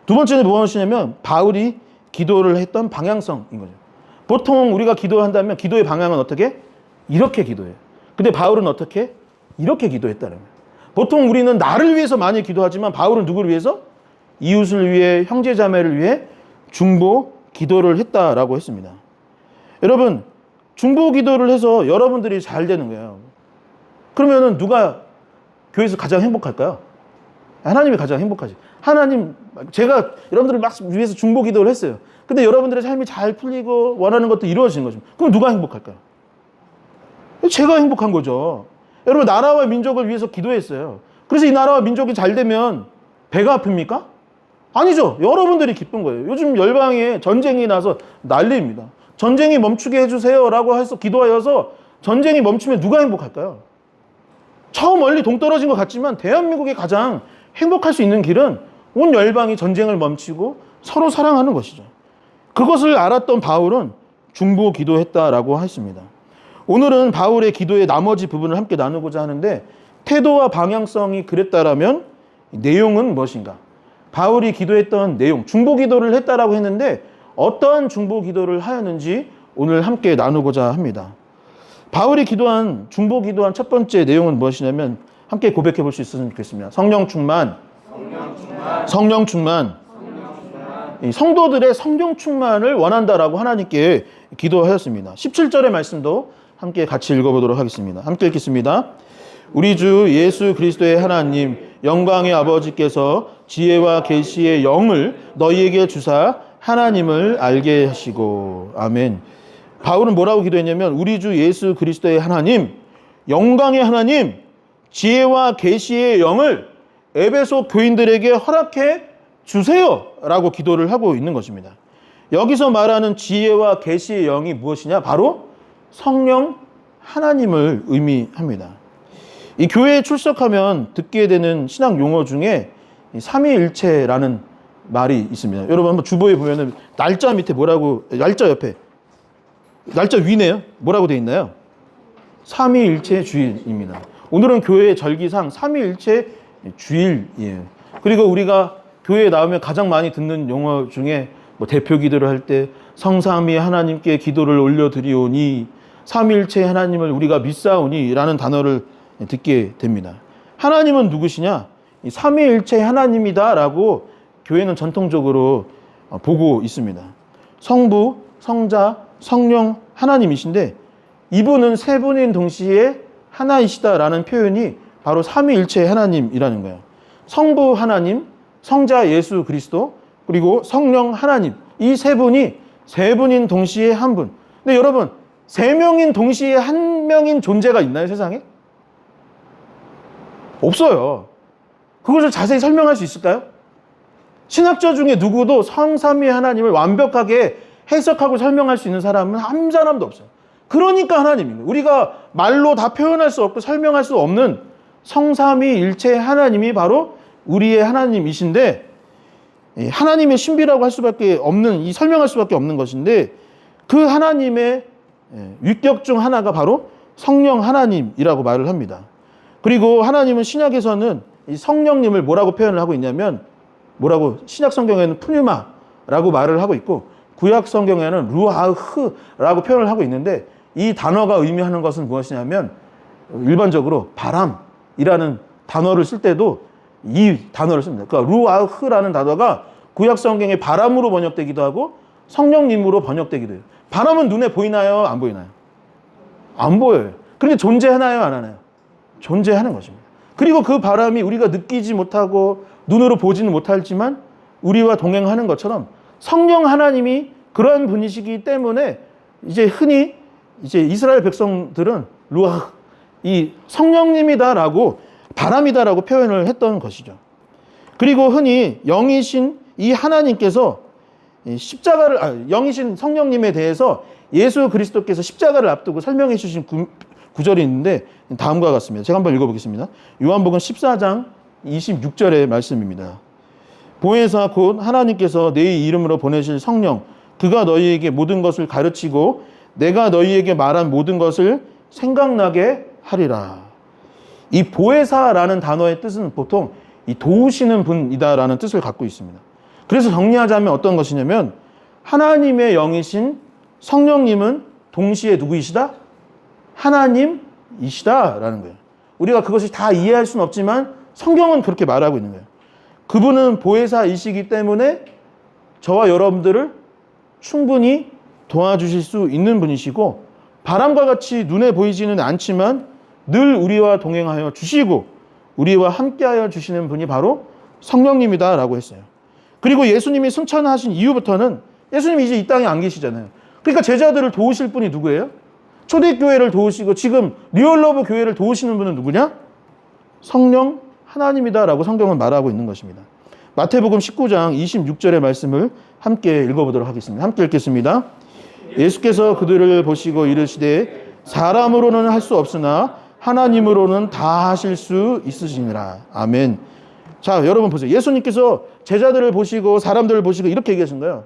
두 번째는 무엇이냐면 바울이 기도를 했던 방향성인 거죠. 보통 우리가 기도한다면 기도의 방향은 어떻게? 이렇게 기도해요. 근데 바울은 어떻게? 이렇게 기도했다는 거예요. 보통 우리는 나를 위해서 많이 기도하지만 바울은 누구를 위해서? 이웃을 위해, 형제 자매를 위해 중보 기도를 했다라고 했습니다. 여러분, 중보 기도를 해서 여러분들이 잘 되는 거예요. 그러면은 누가 교회에서 가장 행복할까요? 하나님이 가장 행복하지. 하나님, 제가 여러분들을 막 위해서 중보 기도를 했어요. 근데 여러분들의 삶이 잘 풀리고 원하는 것도 이루어지는 거죠. 그럼 누가 행복할까요? 제가 행복한 거죠. 여러분, 나라와 민족을 위해서 기도했어요. 그래서 이 나라와 민족이 잘 되면 배가 아픕니까? 아니죠. 여러분들이 기쁜 거예요. 요즘 열방에 전쟁이 나서 난리입니다. 전쟁이 멈추게 해주세요 라고 해서 기도하여서 전쟁이 멈추면 누가 행복할까요? 저 멀리 동떨어진 것 같지만 대한민국이 가장 행복할 수 있는 길은 온 열방이 전쟁을 멈추고 서로 사랑하는 것이죠. 그것을 알았던 바울은 중보 기도했다라고 했습니다. 오늘은 바울의 기도의 나머지 부분을 함께 나누고자 하는데 태도와 방향성이 그랬다라면 내용은 무엇인가? 바울이 기도했던 내용, 중보 기도를 했다라고 했는데 어떠한 중보 기도를 하였는지 오늘 함께 나누고자 합니다. 바울이 기도한, 중보 기도한 첫 번째 내용은 무엇이냐면 함께 고백해 볼 수 있었으면 좋겠습니다. 성령 충만. 이 성도들의 성령 충만을 원한다라고 하나님께 기도하였습니다. 17절의 말씀도 함께 같이 읽어보도록 하겠습니다. 함께 읽겠습니다. 우리 주 예수 그리스도의 하나님 영광의 아버지께서 지혜와 계시의 영을 너희에게 주사 하나님을 알게 하시고. 아멘. 바울은 뭐라고 기도했냐면 우리 주 예수 그리스도의 하나님, 영광의 하나님, 지혜와 계시의 영을 에베소 교인들에게 허락해 주세요 라고 기도를 하고 있는 것입니다. 여기서 말하는 지혜와 계시의 영이 무엇이냐? 바로 성령 하나님을 의미합니다. 이 교회에 출석하면 듣게 되는 신학 용어 중에 삼위일체라는 말이 있습니다. 여러분 한번 주보에 보면은 날짜 밑에 뭐라고, 날짜 옆에, 날짜 위네요. 뭐라고 되어 있나요? 삼위일체 주일입니다. 오늘은 교회의 절기상 삼위일체 주일이에요. 그리고 우리가 교회에 나오면 가장 많이 듣는 용어 중에 뭐 대표 기도를 할 때 성삼위 하나님께 기도를 올려드리오니 삼위일체 하나님을 우리가 믿사오니라는 단어를 듣게 됩니다. 하나님은 누구시냐? 이 삼위일체 하나님이다라고 교회는 전통적으로 보고 있습니다. 성부, 성자, 성령 하나님이신데 이분은 세 분인 동시에 하나이시다라는 표현이 바로 삼위일체 하나님이라는 거예요. 성부 하나님, 성자 예수 그리스도, 그리고 성령 하나님, 이 세 분이 세 분인 동시에 한 분. 근데 여러분, 세 명인 동시에 한 명인 존재가 있나요, 세상에? 없어요. 그것을 자세히 설명할 수 있을까요? 신학자 중에 누구도 성삼위 하나님을 완벽하게 해석하고 설명할 수 있는 사람은 한 사람도 없어요. 그러니까 하나님입니다. 우리가 말로 다 표현할 수 없고 설명할 수 없는 성삼위일체 하나님이 바로 우리의 하나님이신데, 하나님의 신비라고 할 수밖에 없는, 이 설명할 수밖에 없는 것인데, 그 하나님의 위격 중 하나가 바로 성령 하나님이라고 말을 합니다. 그리고 하나님은 신약에서는 이 성령님을 뭐라고 표현을 하고 있냐면, 뭐라고 신약 성경에는 푸뉴마라고 말을 하고 있고, 구약 성경에는 루아흐라고 표현을 하고 있는데, 이 단어가 의미하는 것은 무엇이냐면 일반적으로 바람이라는 단어를 쓸 때도 이 단어를 씁니다. 그러니까 루아흐라는 단어가 구약 성경에 바람으로 번역되기도 하고 성령님으로 번역되기도 해요. 바람은 눈에 보이나요? 안 보이나요? 안 보여요. 그런데 존재하나요? 안 하나요? 존재하는 것입니다. 그리고 그 바람이 우리가 느끼지 못하고 눈으로 보지는 못하지만 우리와 동행하는 것처럼 성령 하나님이 그러한 분이시기 때문에 이제 흔히 이제 이스라엘 백성들은 루아, 이 성령님이다라고, 바람이다라고 표현을 했던 것이죠. 그리고 흔히 영이신 이 하나님께서 십자가를, 영이신 성령님에 대해서 예수 그리스도께서 십자가를 앞두고 설명해 주신 구절이 있는데 다음과 같습니다. 제가 한번 읽어보겠습니다. 요한복음 14장 26절의 말씀입니다. 보혜사 곧 하나님께서 내 이름으로 보내실 성령, 그가 너희에게 모든 것을 가르치고 내가 너희에게 말한 모든 것을 생각나게 하리라. 이 보혜사라는 단어의 뜻은 보통 이 도우시는 분이다라는 뜻을 갖고 있습니다. 그래서 정리하자면 어떤 것이냐면 하나님의 영이신 성령님은 동시에 누구이시다? 하나님이시다라는 거예요. 우리가 그것이 다 이해할 수는 없지만 성경은 그렇게 말하고 있는 거예요. 그분은 보혜사이시기 때문에 저와 여러분들을 충분히 도와주실 수 있는 분이시고, 바람과 같이 눈에 보이지는 않지만 늘 우리와 동행하여 주시고 우리와 함께하여 주시는 분이 바로 성령님이다라고 했어요. 그리고 예수님이 승천하신 이후부터는 예수님이 이제 이 땅에 안 계시잖아요. 그러니까 제자들을 도우실 분이 누구예요? 초대교회를 도우시고 지금 리얼러브 교회를 도우시는 분은 누구냐? 성령 하나님이다라고 성경은 말하고 있는 것입니다. 마태복음 19장 26절의 말씀을 함께 읽어보도록 하겠습니다. 함께 읽겠습니다. 예수께서 그들을 보시고 이르시되 사람으로는 할 수 없으나 하나님으로는 다 하실 수 있으시니라. 아멘. 자, 여러분 보세요. 예수님께서 제자들을 보시고 사람들을 보시고 이렇게 얘기하신 거예요.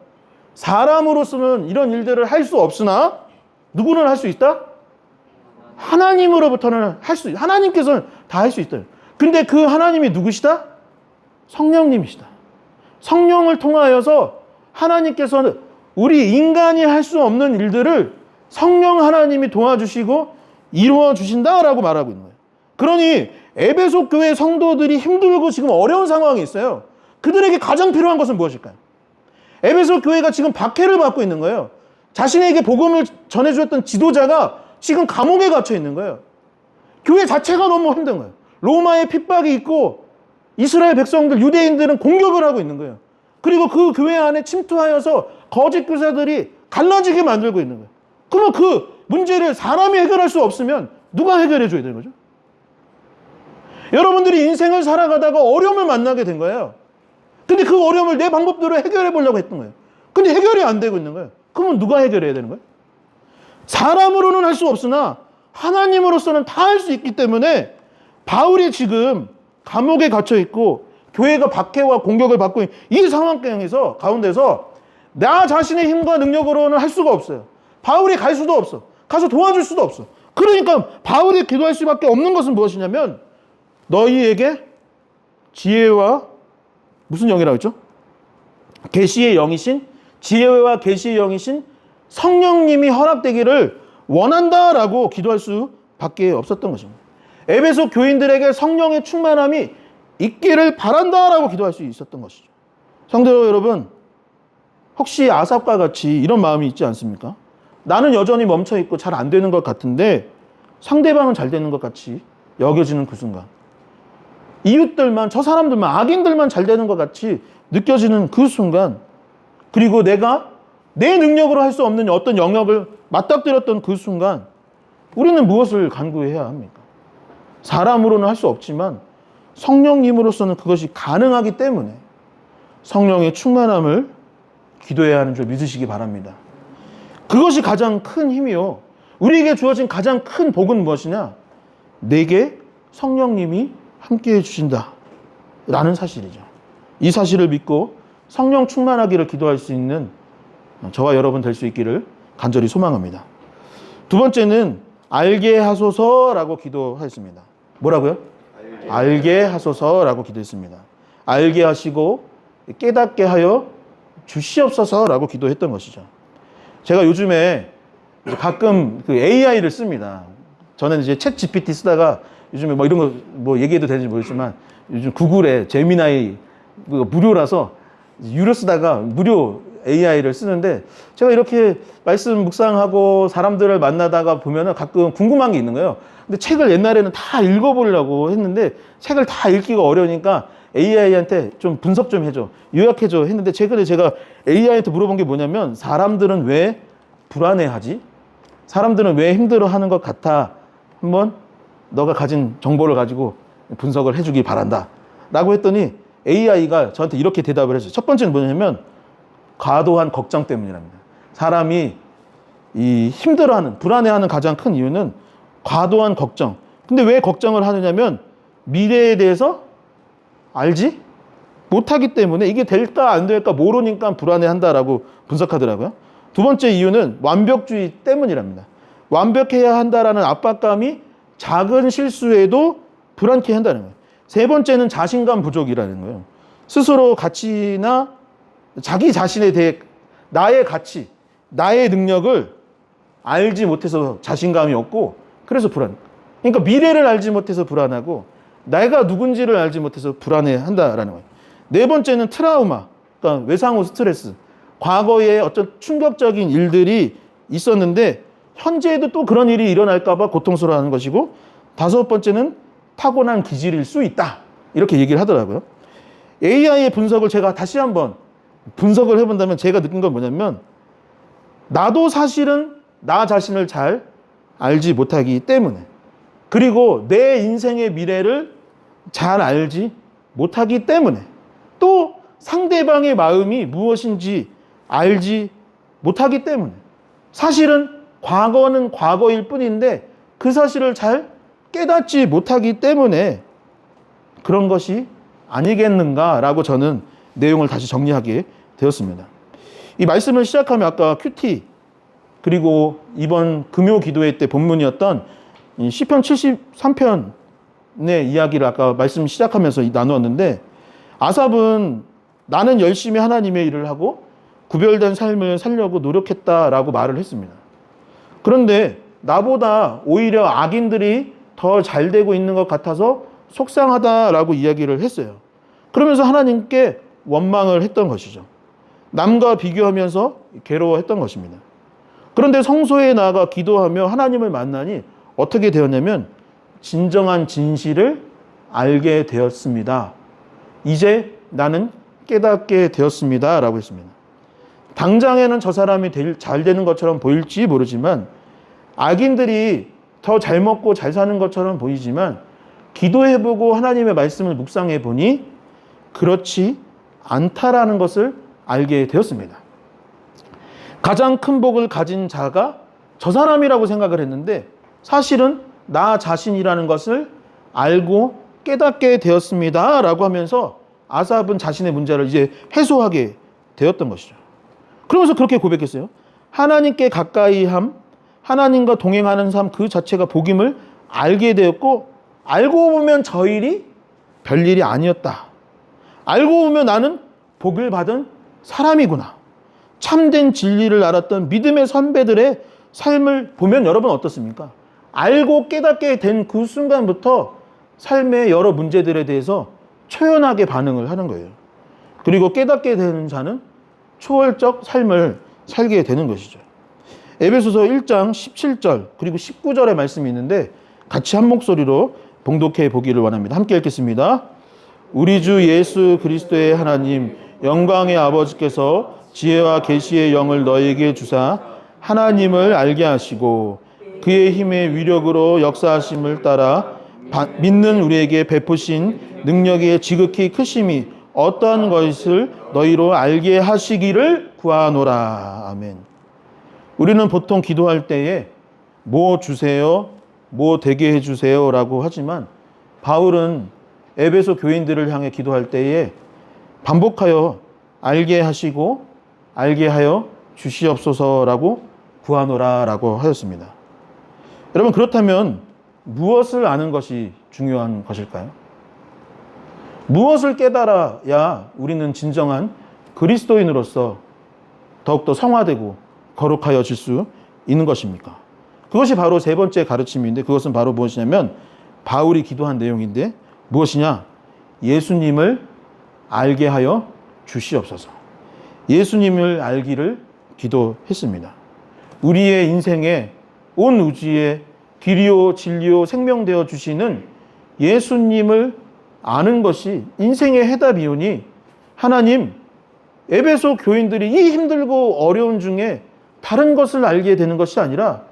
사람으로서는 이런 일들을 할 수 없으나 누구는 할 수 있다? 하나님으로부터는 할 수 있다. 하나님께서는 다 할 수 있다. 근데 그 하나님이 누구시다? 성령님이시다. 성령을 통하여서 하나님께서는 우리 인간이 할 수 없는 일들을 성령 하나님이 도와주시고 이루어 주신다라고 말하고 있는 거예요. 그러니 에베소 교회 성도들이 힘들고 지금 어려운 상황이 있어요. 그들에게 가장 필요한 것은 무엇일까요? 에베소 교회가 지금 박해를 받고 있는 거예요. 자신에게 복음을 전해주었던 지도자가 지금 감옥에 갇혀 있는 거예요. 교회 자체가 너무 힘든 거예요. 로마의 핍박이 있고 이스라엘 백성들, 유대인들은 공격을 하고 있는 거예요. 그리고 그 교회 안에 침투하여서 거짓 교사들이 갈라지게 만들고 있는 거예요. 그러면 그 문제를 사람이 해결할 수 없으면 누가 해결해 줘야 되는 거죠? 여러분들이 인생을 살아가다가 어려움을 만나게 된 거예요. 근데 그 어려움을 내 방법대로 해결해 보려고 했던 거예요. 근데 해결이 안 되고 있는 거예요. 그러면 누가 해결해야 되는 거예요? 사람으로는 할 수 없으나 하나님으로서는 다 할 수 있기 때문에 바울이 지금 감옥에 갇혀 있고 교회가 박해와 공격을 받고 있는 이 상황 가운데서 나 자신의 힘과 능력으로는 할 수가 없어요. 바울이 갈 수도 없어. 가서 도와줄 수도 없어. 그러니까 바울이 기도할 수밖에 없는 것은 무엇이냐면 너희에게 지혜와 무슨 영이라고 했죠? 계시의 영이신 지혜와 계시의 영이신 성령님이 허락되기를 원한다라고 기도할 수밖에 없었던 것입니다. 에베소 교인들에게 성령의 충만함이 있기를 바란다라고 기도할 수 있었던 것이죠. 성도 여러분, 혹시 아삽과 같이 이런 마음이 있지 않습니까? 나는 여전히 멈춰있고 잘 안 되는 것 같은데 상대방은 잘 되는 것 같이 여겨지는 그 순간, 이웃들만, 저 사람들만, 악인들만 잘 되는 것 같이 느껴지는 그 순간, 그리고 내가 내 능력으로 할 수 없는 어떤 영역을 맞닥뜨렸던 그 순간, 우리는 무엇을 간구해야 합니까? 사람으로는 할 수 없지만 성령님으로서는 그것이 가능하기 때문에 성령의 충만함을 기도해야 하는 줄 믿으시기 바랍니다. 그것이 가장 큰 힘이요, 우리에게 주어진 가장 큰 복은 무엇이냐? 내게 성령님이 함께해 주신다 라는 사실이죠. 이 사실을 믿고 성령 충만하기를 기도할 수 있는 저와 여러분 될 수 있기를 간절히 소망합니다. 두 번째는 알게 하소서라고 기도하였습니다. 뭐라고요? 알게 하소서라고 기도했습니다. 알게 하시고 깨닫게 하여 주시옵소서라고 기도했던 것이죠. 제가 요즘에 가끔 그 AI를 씁니다. 저는 이제 챗 GPT 쓰다가 요즘에 뭐 이런 거 뭐 얘기해도 되는지 모르겠지만 요즘 구글에 제미나이 무료라서 유료 쓰다가 무료 AI를 쓰는데, 제가 이렇게 말씀 묵상하고 사람들을 만나다가 보면은 가끔 궁금한 게 있는 거예요. 근데 책을 옛날에는 다 읽어보려고 했는데 책을 다 읽기가 어려우니까 AI한테 좀 분석 좀 해줘, 요약해줘 했는데, 최근에 제가 AI한테 물어본 게 뭐냐면, 사람들은 왜 불안해하지? 사람들은 왜 힘들어하는 것 같아? 한번 너가 가진 정보를 가지고 분석을 해주기 바란다 라고 했더니 AI가 저한테 이렇게 대답을 했어요. 첫 번째는 뭐냐면 과도한 걱정 때문이랍니다. 사람이 이 힘들어하는, 불안해하는 가장 큰 이유는 과도한 걱정. 근데 왜 걱정을 하느냐면 미래에 대해서 알지 못하기 때문에, 이게 될까 안 될까 모르니까 불안해한다라고 분석하더라고요. 두 번째 이유는 완벽주의 때문이랍니다. 완벽해야 한다라는 압박감이 작은 실수에도 불안케 한다는 거예요. 세 번째는 자신감 부족이라는 거예요. 스스로 가치나 자기 자신에 대해 나의 가치, 나의 능력을 알지 못해서 자신감이 없고, 그래서 불안. 그러니까 미래를 알지 못해서 불안하고 내가 누군지를 알지 못해서 불안해한다라는 거예요. 네 번째는 트라우마, 그러니까 외상 후 스트레스. 과거에 어떤 충격적인 일들이 있었는데 현재에도 또 그런 일이 일어날까 봐 고통스러워하는 것이고, 다섯 번째는 타고난 기질일 수 있다, 이렇게 얘기를 하더라고요. AI의 분석을 제가 다시 한번 분석을 해본다면 제가 느낀 건 뭐냐면, 나도 사실은 나 자신을 잘 알지 못하기 때문에, 그리고 내 인생의 미래를 잘 알지 못하기 때문에, 또 상대방의 마음이 무엇인지 알지 못하기 때문에, 사실은 과거는 과거일 뿐인데 그 사실을 잘 깨닫지 못하기 때문에 그런 것이 아니겠는가라고 저는 내용을 다시 정리하게 되었습니다. 이 말씀을 시작하면 아까 큐티, 그리고 이번 금요 기도회 때 본문이었던 시편 73편의 이야기를 아까 말씀 시작하면서 나누었는데, 아삽은 나는 열심히 하나님의 일을 하고 구별된 삶을 살려고 노력했다라고 말을 했습니다. 그런데 나보다 오히려 악인들이 더 잘 되고 있는 것 같아서 속상하다라고 이야기를 했어요. 그러면서 하나님께 원망을 했던 것이죠. 남과 비교하면서 괴로워했던 것입니다. 그런데 성소에 나아가 기도하며 하나님을 만나니 어떻게 되었냐면 진정한 진실을 알게 되었습니다. 이제 나는 깨닫게 되었습니다 라고 했습니다. 당장에는 저 사람이 잘 되는 것처럼 보일지 모르지만, 악인들이 더 잘 먹고 잘 사는 것처럼 보이지만, 기도해보고 하나님의 말씀을 묵상해보니 그렇지 않다라는 것을 알게 되었습니다. 가장 큰 복을 가진 자가 저 사람이라고 생각을 했는데 사실은 나 자신이라는 것을 알고 깨닫게 되었습니다 라고 하면서 아삽은 자신의 문제를 이제 해소하게 되었던 것이죠. 그러면서 그렇게 고백했어요. 하나님께 가까이 함, 하나님과 동행하는 삶 그 자체가 복임을 알게 되었고, 알고 보면 저 일이 별일이 아니었다. 알고 보면 나는 복을 받은 사람이구나. 참된 진리를 알았던 믿음의 선배들의 삶을 보면 여러분 어떻습니까? 알고 깨닫게 된 그 순간부터 삶의 여러 문제들에 대해서 초연하게 반응을 하는 거예요. 그리고 깨닫게 되는 자는 초월적 삶을 살게 되는 것이죠. 에베소서 1장 17절 그리고 19절의 말씀이 있는데 같이 한 목소리로 봉독해 보기를 원합니다. 함께 읽겠습니다. 우리 주 예수 그리스도의 하나님 영광의 아버지께서 지혜와 계시의 영을 너에게 주사 하나님을 알게 하시고 그의 힘의 위력으로 역사하심을 따라 믿는 우리에게 베푸신 능력의 지극히 크심이 어떠한 것을 너희로 알게 하시기를 구하노라. 아멘. 우리는 보통 기도할 때에 뭐 주세요, 뭐 되게 해주세요 라고 하지만 바울은 에베소 교인들을 향해 기도할 때에 반복하여 알게 하시고 알게 하여 주시옵소서라고 구하노라 라고 하였습니다. 여러분, 그렇다면 무엇을 아는 것이 중요한 것일까요? 무엇을 깨달아야 우리는 진정한 그리스도인으로서 더욱더 성화되고 거룩하여질 수 있는 것입니까? 그것이 바로 세 번째 가르침인데 그것은 바로 무엇이냐면 바울이 기도한 내용인데 무엇이냐? 예수님을 알게 하여 주시옵소서. 예수님을 알기를 기도했습니다. 우리의 인생에 온 우주에 길이요 진리요 생명되어 주시는 예수님을 아는 것이 인생의 해답이오니 하나님, 에베소 교인들이 이 힘들고 어려운 중에 다른 것을 알게 되는 것이 아니라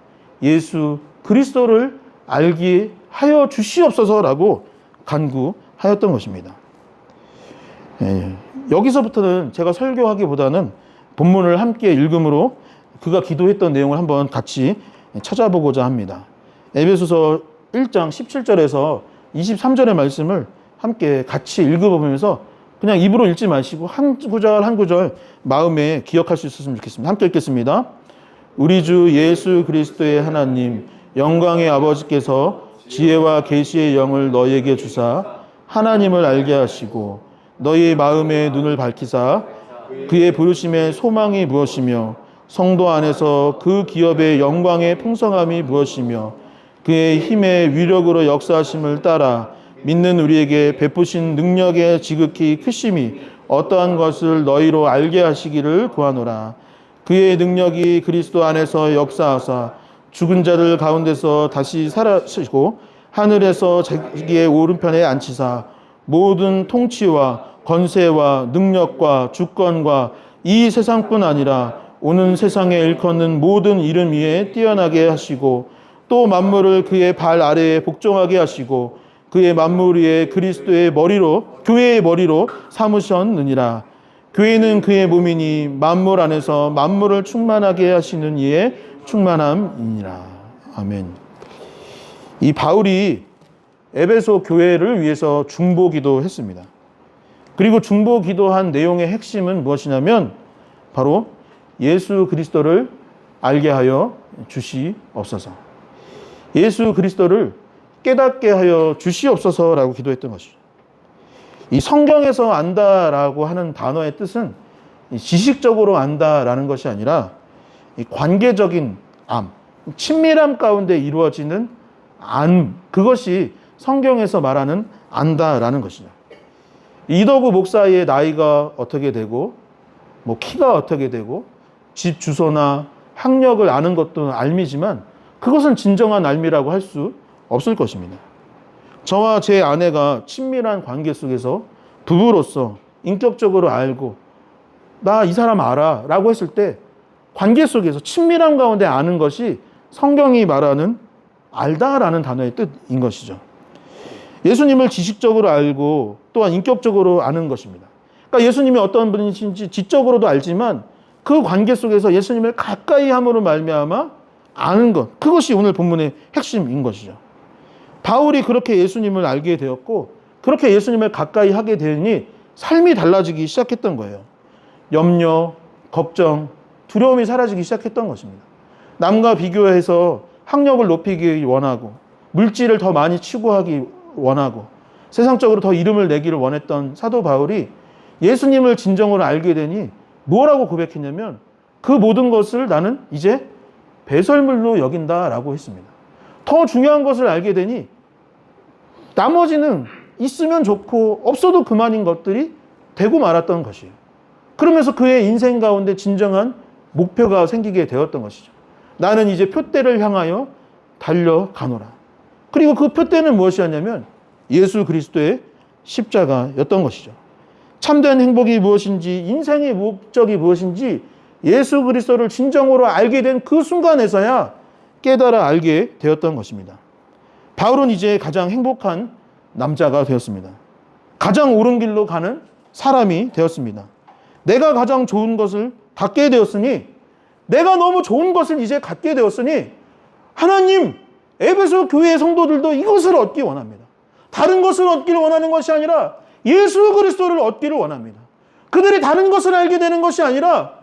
예수 그리스도를 알게 하여 주시옵소서라고 간구하였던 것입니다. 여기서부터는 제가 설교하기보다는 본문을 함께 읽음으로 그가 기도했던 내용을 한번 같이 찾아보고자 합니다. 에베소서 1장 17절에서 23절의 말씀을 함께 같이 읽어보면서 그냥 입으로 읽지 마시고 한 구절 한 구절 마음에 기억할 수 있었으면 좋겠습니다. 함께 읽겠습니다. 우리 주 예수 그리스도의 하나님 영광의 아버지께서 지혜와 계시의 영을 너희에게 주사 하나님을 알게 하시고 너희의 마음의 눈을 밝히사 그의 부르심의 소망이 무엇이며 성도 안에서 그 기업의 영광의 풍성함이 무엇이며 그의 힘의 위력으로 역사하심을 따라 믿는 우리에게 베푸신 능력의 지극히 크심이 어떠한 것을 너희로 알게 하시기를 구하노라. 그의 능력이 그리스도 안에서 역사하사 죽은 자들 가운데서 다시 살아시고 하늘에서 자기의 오른편에 앉히사 모든 통치와 권세와 능력과 주권과 이 세상뿐 아니라 오는 세상에 일컫는 모든 이름 위에 뛰어나게 하시고 또 만물을 그의 발 아래에 복종하게 하시고 그의 만물 위에 그리스도의 머리로 교회의 머리로 삼으셨느니라. 교회는 그의 몸이니 만물 안에서 만물을 충만하게 하시는 이의 충만함이니라. 아멘. 이 바울이 에베소 교회를 위해서 중보기도 했습니다. 그리고 중보기도한 내용의 핵심은 무엇이냐면 바로 예수 그리스도를 알게 하여 주시옵소서. 예수 그리스도를 깨닫게 하여 주시옵소서라고 기도했던 것이죠. 이 성경에서 안다라고 하는 단어의 뜻은 지식적으로 안다라는 것이 아니라 관계적인 암, 친밀함 가운데 이루어지는 그것이 성경에서 말하는 안다라는 것이죠. 이덕우 목사의 나이가 어떻게 되고 뭐 키가 어떻게 되고 집 주소나 학력을 아는 것도 알미지만 그것은 진정한 알미라고 할 수 없을 것입니다. 저와 제 아내가 친밀한 관계 속에서 부부로서 인격적으로 알고 나 이 사람 알아 라고 했을 때 관계 속에서 친밀함 가운데 아는 것이 성경이 말하는 알다라는 단어의 뜻인 것이죠. 예수님을 지식적으로 알고 또한 인격적으로 아는 것입니다. 그러니까 예수님이 어떤 분이신지 지적으로도 알지만 그 관계 속에서 예수님을 가까이 함으로 말미암아 아는 것, 그것이 오늘 본문의 핵심인 것이죠. 바울이 그렇게 예수님을 알게 되었고 그렇게 예수님을 가까이 하게 되니 삶이 달라지기 시작했던 거예요. 염려, 걱정, 두려움이 사라지기 시작했던 것입니다. 남과 비교해서 학력을 높이기 원하고 물질을 더 많이 추구하기 원하고 세상적으로 더 이름을 내기를 원했던 사도 바울이 예수님을 진정으로 알게 되니 뭐라고 고백했냐면 그 모든 것을 나는 이제 배설물로 여긴다라고 했습니다. 더 중요한 것을 알게 되니 나머지는 있으면 좋고 없어도 그만인 것들이 되고 말았던 것이에요. 그러면서 그의 인생 가운데 진정한 목표가 생기게 되었던 것이죠. 나는 이제 표대를 향하여 달려가노라. 그리고 그 표대는 무엇이었냐면 예수 그리스도의 십자가였던 것이죠. 참된 행복이 무엇인지, 인생의 목적이 무엇인지 예수 그리스도를 진정으로 알게 된 그 순간에서야 깨달아 알게 되었던 것입니다. 바울은 이제 가장 행복한 남자가 되었습니다. 가장 옳은 길로 가는 사람이 되었습니다. 내가 가장 좋은 것을 갖게 되었으니, 내가 너무 좋은 것을 이제 갖게 되었으니 하나님, 에베소 교회 성도들도 이것을 얻기 원합니다. 다른 것을 얻기를 원하는 것이 아니라 예수 그리스도를 얻기를 원합니다. 그들이 다른 것을 알게 되는 것이 아니라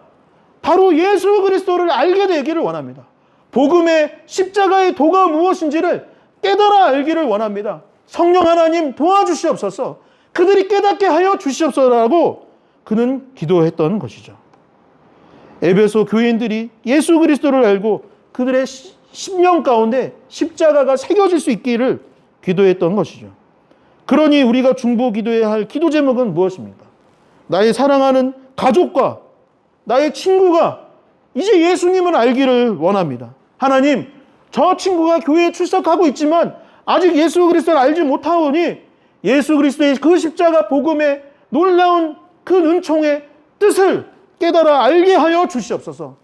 바로 예수 그리스도를 알게 되기를 원합니다. 복음의 십자가의 도가 무엇인지를 깨달아 알기를 원합니다. 성령 하나님 도와주시옵소서. 그들이 깨닫게 하여 주시옵소서라고 그는 기도했던 것이죠. 에베소 교인들이 예수 그리스도를 알고 그들의 심령 가운데 십자가가 새겨질 수 있기를 기도했던 것이죠. 그러니 우리가 중보 기도해야 할 기도 제목은 무엇입니까? 나의 사랑하는 가족과 나의 친구가 이제 예수님을 알기를 원합니다. 하나님, 저 친구가 교회에 출석하고 있지만 아직 예수 그리스도를 알지 못하오니 예수 그리스도의 그 십자가 복음의 놀라운 그 은총의 뜻을 깨달아 알게 하여 주시옵소서.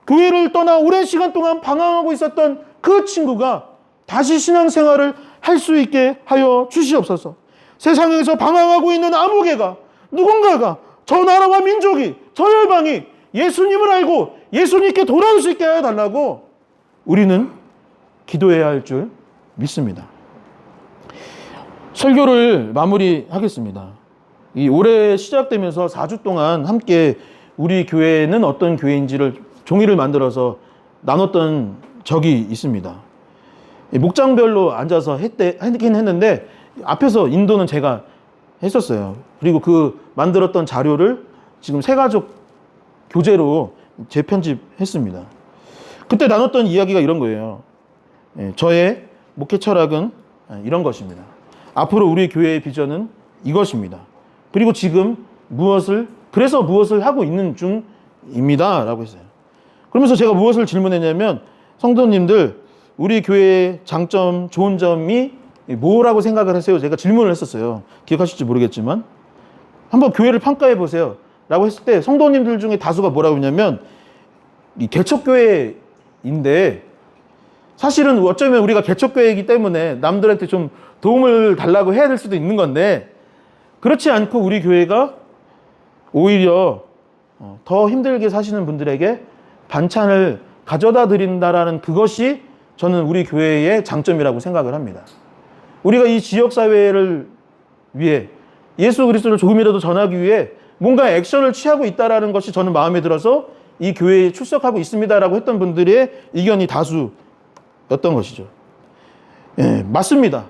교회를 떠나 오랜 시간 동안 방황하고 있었던 그 친구가 다시 신앙생활을 할 수 있게 하여 주시옵소서. 세상에서 방황하고 있는 아무 개가, 누군가가, 저 나라와 민족이, 저 열방이 예수님을 알고 예수님께 돌아올 수 있게 하여 달라고 우리는 기도해야 할 줄 믿습니다. 설교를 마무리하겠습니다. 이 올해 시작되면서 4주 동안 함께 우리 교회는 어떤 교회인지를 종이를 만들어서 나눴던 적이 있습니다. 목장별로 앉아서 했긴 했는데 앞에서 인도는 제가 했었어요. 그리고 그 만들었던 자료를 지금 새가족 교재로 재편집했습니다. 그때 나눴던 이야기가 이런 거예요. 저의 목회 철학은 이런 것입니다. 앞으로 우리 교회의 비전은 이것입니다. 그리고 지금 그래서 무엇을 하고 있는 중입니다. 라고 했어요. 그러면서 제가 무엇을 질문했냐면, 성도님들, 우리 교회의 장점, 좋은 점이 뭐라고 생각을 하세요? 제가 질문을 했었어요. 기억하실지 모르겠지만. 한번 교회를 평가해 보세요. 라고 했을 때 성도님들 중에 다수가 뭐라고 했냐면, 이 개척교회인데, 사실은 어쩌면 우리가 개척교회이기 때문에 남들한테 좀 도움을 달라고 해야 될 수도 있는 건데, 그렇지 않고 우리 교회가 오히려 더 힘들게 사시는 분들에게 반찬을 가져다 드린다라는 그것이 저는 우리 교회의 장점이라고 생각을 합니다. 우리가 이 지역사회를 위해 예수 그리스도를 조금이라도 전하기 위해 뭔가 액션을 취하고 있다는 것이 저는 마음에 들어서 이 교회에 출석하고 있습니다라고 했던 분들의 의견이 다수였던 것이죠. 예, 맞습니다.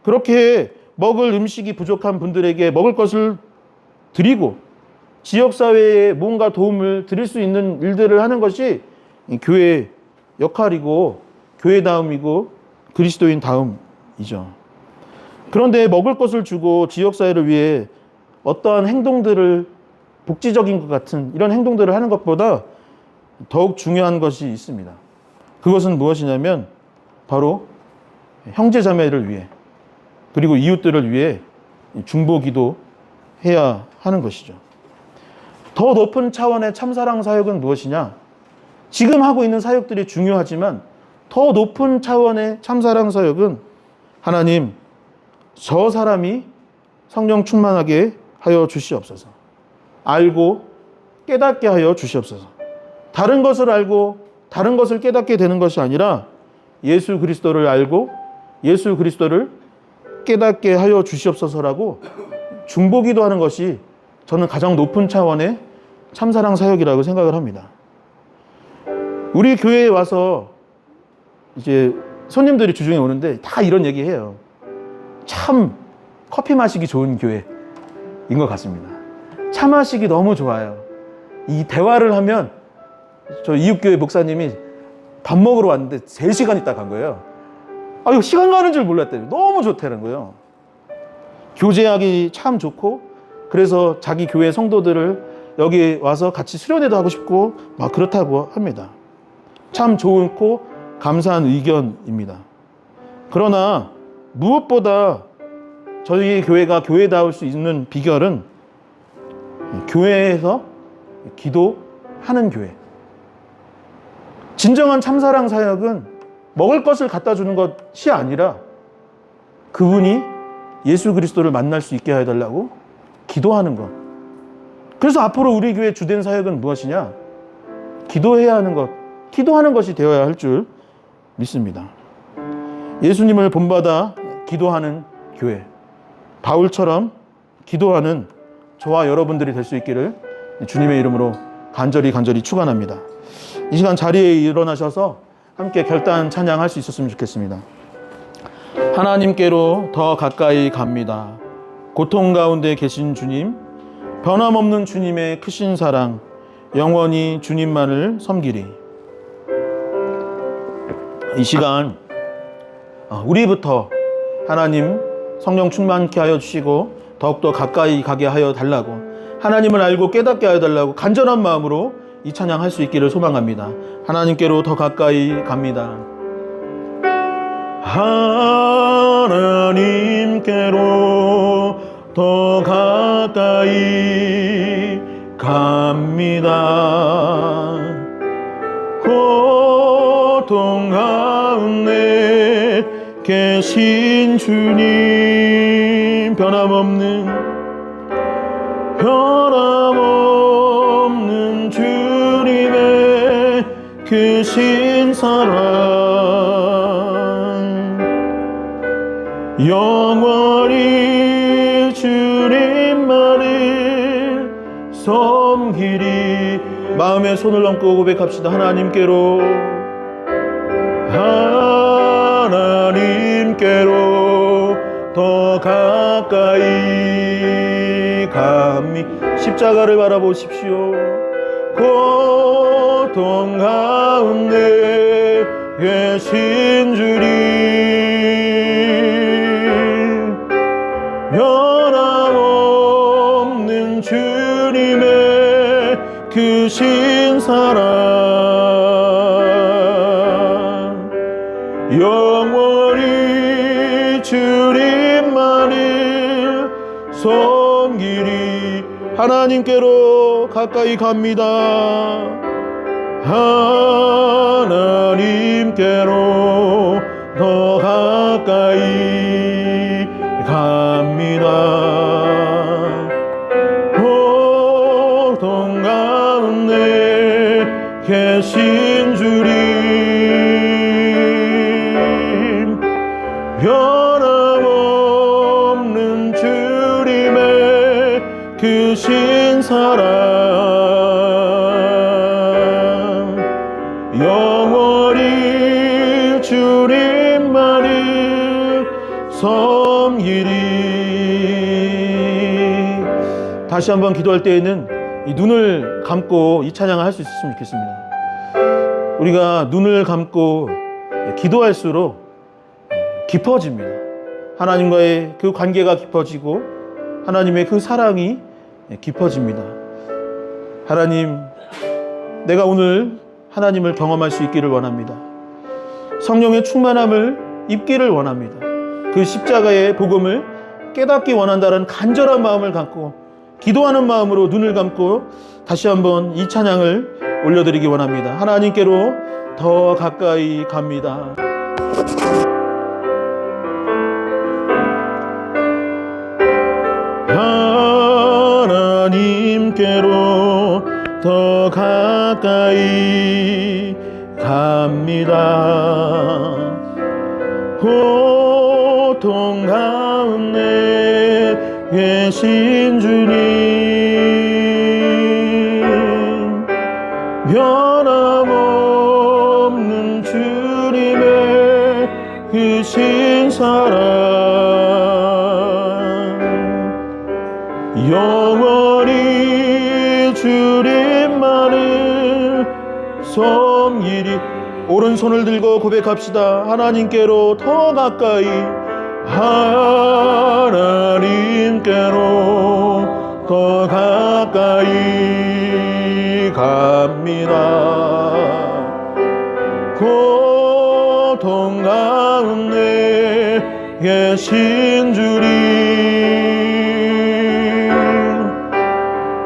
그렇게 먹을 음식이 부족한 분들에게 먹을 것을 드리고 지역사회에 뭔가 도움을 드릴 수 있는 일들을 하는 것이 교회의 역할이고 교회다움이고 그리스도인 다움이죠. 그런데 먹을 것을 주고 지역사회를 위해 어떠한 행동들을 복지적인 것 같은 이런 행동들을 하는 것보다 더욱 중요한 것이 있습니다. 그것은 무엇이냐면 바로 형제자매를 위해 그리고 이웃들을 위해 중보기도 해야 하는 것이죠. 더 높은 차원의 참사랑 사역은 무엇이냐? 지금 하고 있는 사역들이 중요하지만 더 높은 차원의 참사랑 사역은 하나님, 저 사람이 성령 충만하게 하여 주시옵소서. 알고 깨닫게 하여 주시옵소서. 다른 것을 알고 다른 것을 깨닫게 되는 것이 아니라 예수 그리스도를 알고 예수 그리스도를 깨닫게 하여 주시옵소서라고 중보기도 하는 것이 저는 가장 높은 차원의 참사랑 사역이라고 생각을 합니다. 우리 교회에 와서 이제 손님들이 주중에 오는데 다 이런 얘기 해요. 참 커피 마시기 좋은 교회인 것 같습니다. 차 마시기 너무 좋아요. 이 대화를 하면 저 이웃교회 목사님이 밥 먹으러 왔는데 3시간 있다 간 거예요. 이거 시간 가는 줄 몰랐대요. 너무 좋다는 거예요. 교제하기 참 좋고, 그래서 자기 교회 성도들을 여기 와서 같이 수련회도 하고 싶고 막 그렇다고 합니다. 참 좋고 감사한 의견입니다. 그러나 무엇보다 저희 교회가 교회다울 수 있는 비결은 교회에서 기도하는 교회. 진정한 참사랑 사역은 먹을 것을 갖다 주는 것이 아니라 그분이 예수 그리스도를 만날 수 있게 해달라고 기도하는 것. 그래서 앞으로 우리 교회 주된 사역은 무엇이냐? 기도해야 하는 것, 기도하는 것이 되어야 할 줄 믿습니다. 예수님을 본받아 기도하는 교회, 바울처럼 기도하는 저와 여러분들이 될 수 있기를 주님의 이름으로 간절히 축원합니다. 이 시간 자리에 일어나셔서 함께 결단 찬양할 수 있었으면 좋겠습니다. 하나님께로 더 가까이 갑니다. 고통 가운데 계신 주님, 변함없는 주님의 크신 사랑, 영원히 주님만을 섬기리. 이 시간 우리부터 하나님 성령 충만케 하여 주시고 더욱더 가까이 가게 하여 달라고, 하나님을 알고 깨닫게 하여 달라고 간절한 마음으로 이 찬양할 수 있기를 소망합니다. 하나님께로 더 가까이 갑니다. 하나님께로 더 가까이 갑니다. 고통 가운데 계신 주님, 변함없는 주님의 크신 사랑, 영원히 주님만을 섬기리. 마음에 손을 얹고 고백합시다. 하나님께로 더 가까이 갑니. 십자가를 바라보십시오. 고통 가운데 계신 주님, 변함없는 주님의 크신 사랑, 영원히 주님만을 섬기리. 하나님께로 가까이 갑니다. 하나님께로 더 가까이 갑니다. 고통 가운데 계신 주님, 변함없는 주님의 크신 사랑, 영원히 주님만을 섬기리. 다시 한번 기도할 때에는 이 눈을 감고 이 찬양을 할 수 있었으면 좋겠습니다. 우리가 눈을 감고 기도할수록 깊어집니다. 하나님과의 그 관계가 깊어지고 하나님의 그 사랑이 깊어집니다. 하나님, 내가 오늘 하나님을 경험할 수 있기를 원합니다. 성령의 충만함을 입기를 원합니다. 그 십자가의 복음을 깨닫기 원한다는 간절한 마음을 갖고 기도하는 마음으로 눈을 감고 다시 한번 이 찬양을 올려드리기 원합니다. 하나님께로 더 가까이 갑니다. 하나님께로 더 가까이 갑니다. 고통 가운데 계신 주님, 변함없는 주님의 크신 사랑, 영원히 주님만을 섬기리. 오른손을 들고 고백합시다. 하나님께로 더 가까이, 하나님께로 더 가까이 갑니다. 고통 가운데 계신 주님,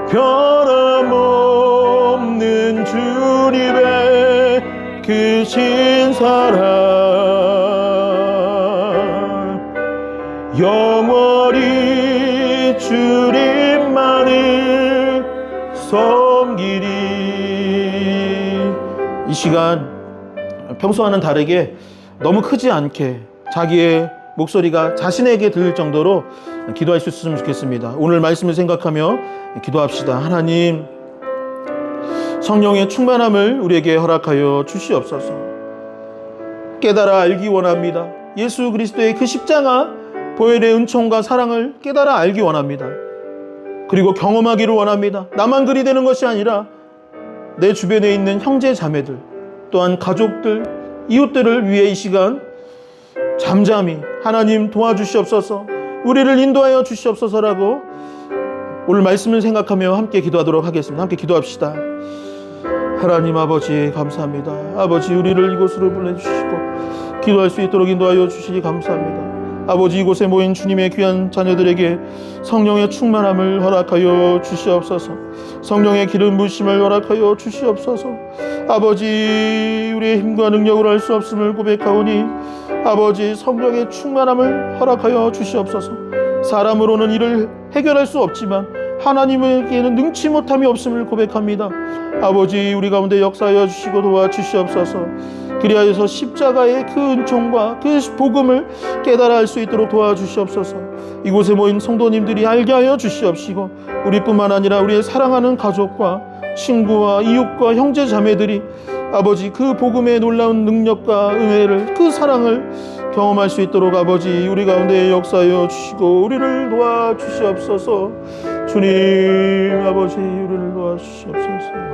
변함없는 주님의 크신 사랑, 영원히 주님만을 섬기리. 이 시간 평소와는 다르게 너무 크지 않게 자기의 목소리가 자신에게 들릴 정도로 기도할 수 있었으면 좋겠습니다. 오늘 말씀을 생각하며 기도합시다. 하나님, 성령의 충만함을 우리에게 허락하여 주시옵소서. 깨달아 알기 원합니다. 예수 그리스도의 그 십자가 보혈의 은총과 사랑을 깨달아 알기 원합니다. 그리고 경험하기를 원합니다. 나만 그리 되는 것이 아니라 내 주변에 있는 형제 자매들, 또한 가족들, 이웃들을 위해 이 시간 잠잠히 하나님 도와주시옵소서, 우리를 인도하여 주시옵소서라고 오늘 말씀을 생각하며 함께 기도하도록 하겠습니다. 함께 기도합시다. 하나님 아버지 감사합니다. 아버지, 우리를 이곳으로 보내주시고 기도할 수 있도록 인도하여 주시기 감사합니다. 아버지, 이곳에 모인 주님의 귀한 자녀들에게 성령의 충만함을 허락하여 주시옵소서. 성령의 기름 부으심을 허락하여 주시옵소서. 아버지, 우리의 힘과 능력으로 할 수 없음을 고백하오니 아버지, 성령의 충만함을 허락하여 주시옵소서. 사람으로는 이를 해결할 수 없지만 하나님에게는 능치 못함이 없음을 고백합니다. 아버지, 우리 가운데 역사하여 주시고 도와주시옵소서. 그리하여서 십자가의 그 은총과 그 복음을 깨달아 알 수 있도록 도와주시옵소서. 이곳에 모인 성도님들이 알게 하여 주시옵시고, 우리뿐만 아니라 우리의 사랑하는 가족과 친구와 이웃과 형제 자매들이 아버지, 그 복음의 놀라운 능력과 은혜를, 그 사랑을 경험할 수 있도록 아버지, 우리 가운데 역사하여 주시고 우리를 도와주시옵소서. 주님 아버지, 우리를 도와주시옵소서.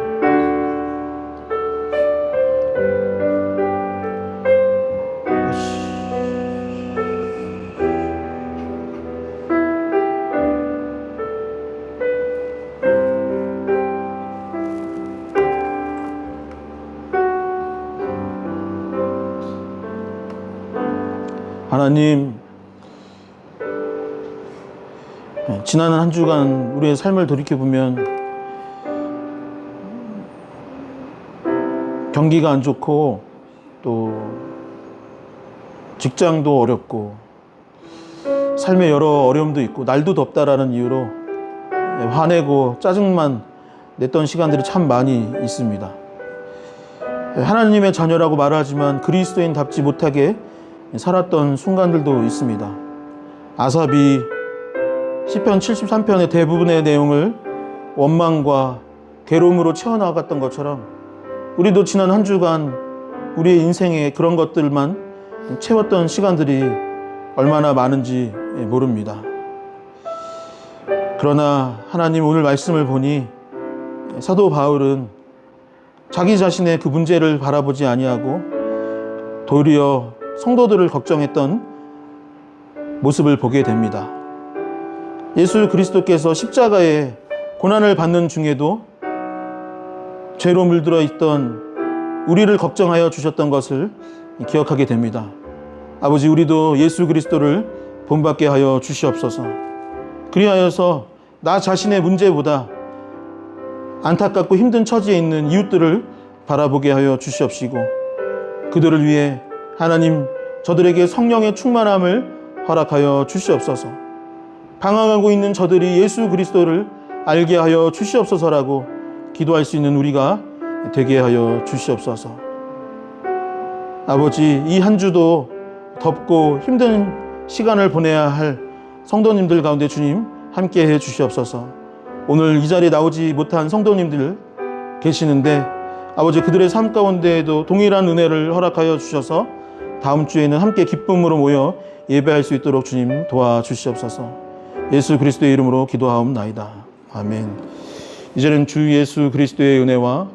하나님, 지난 한 주간 우리의 삶을 돌이켜보면 경기가 안 좋고 또 직장도 어렵고 삶에 여러 어려움도 있고 날도 덥다라는 이유로 화내고 짜증만 냈던 시간들이 참 많이 있습니다. 하나님의 자녀라고 말하지만 그리스도인답지 못하게 살았던 순간들도 있습니다. 아삽이 시편 73편의 대부분의 내용을 원망과 괴로움으로 채워나갔던 것처럼 우리도 지난 한 주간 우리의 인생에 그런 것들만 채웠던 시간들이 얼마나 많은지 모릅니다. 그러나 하나님 오늘 말씀을 보니 사도 바울은 자기 자신의 그 문제를 바라보지 아니하고 도리어 성도들을 걱정했던 모습을 보게 됩니다. 예수 그리스도께서 십자가에 고난을 받는 중에도 죄로 물들어 있던 우리를 걱정하여 주셨던 것을 기억하게 됩니다. 아버지, 우리도 예수 그리스도를 본받게 하여 주시옵소서. 그리하여서 나 자신의 문제보다 안타깝고 힘든 처지에 있는 이웃들을 바라보게 하여 주시옵시고, 그들을 위해 하나님 저들에게 성령의 충만함을 허락하여 주시옵소서. 방황하고 있는 저들이 예수 그리스도를 알게 하여 주시옵소서라고 기도할 수 있는 우리가 되게 하여 주시옵소서. 아버지, 이 한 주도 덥고 힘든 시간을 보내야 할 성도님들 가운데 주님 함께 해 주시옵소서. 오늘 이 자리에 나오지 못한 성도님들 계시는데 아버지, 그들의 삶 가운데에도 동일한 은혜를 허락하여 주셔서 다음 주에는 함께 기쁨으로 모여 예배할 수 있도록 주님 도와주시옵소서. 예수 그리스도의 이름으로 기도하옵나이다. 아멘. 이제는 주 예수 그리스도의 은혜와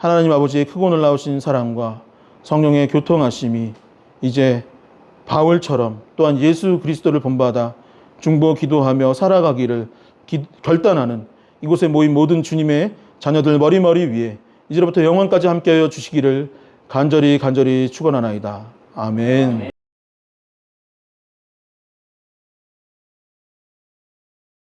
하나님 아버지의 크고 놀라우신 사랑과 성령의 교통하심이 이제 바울처럼 또한 예수 그리스도를 본받아 중보 기도하며 살아가기를 결단하는 이곳에 모인 모든 주님의 자녀들 머리머리 위에 이제로부터 영원까지 함께하여 주시기를 간절히 축원하나이다. 아멘.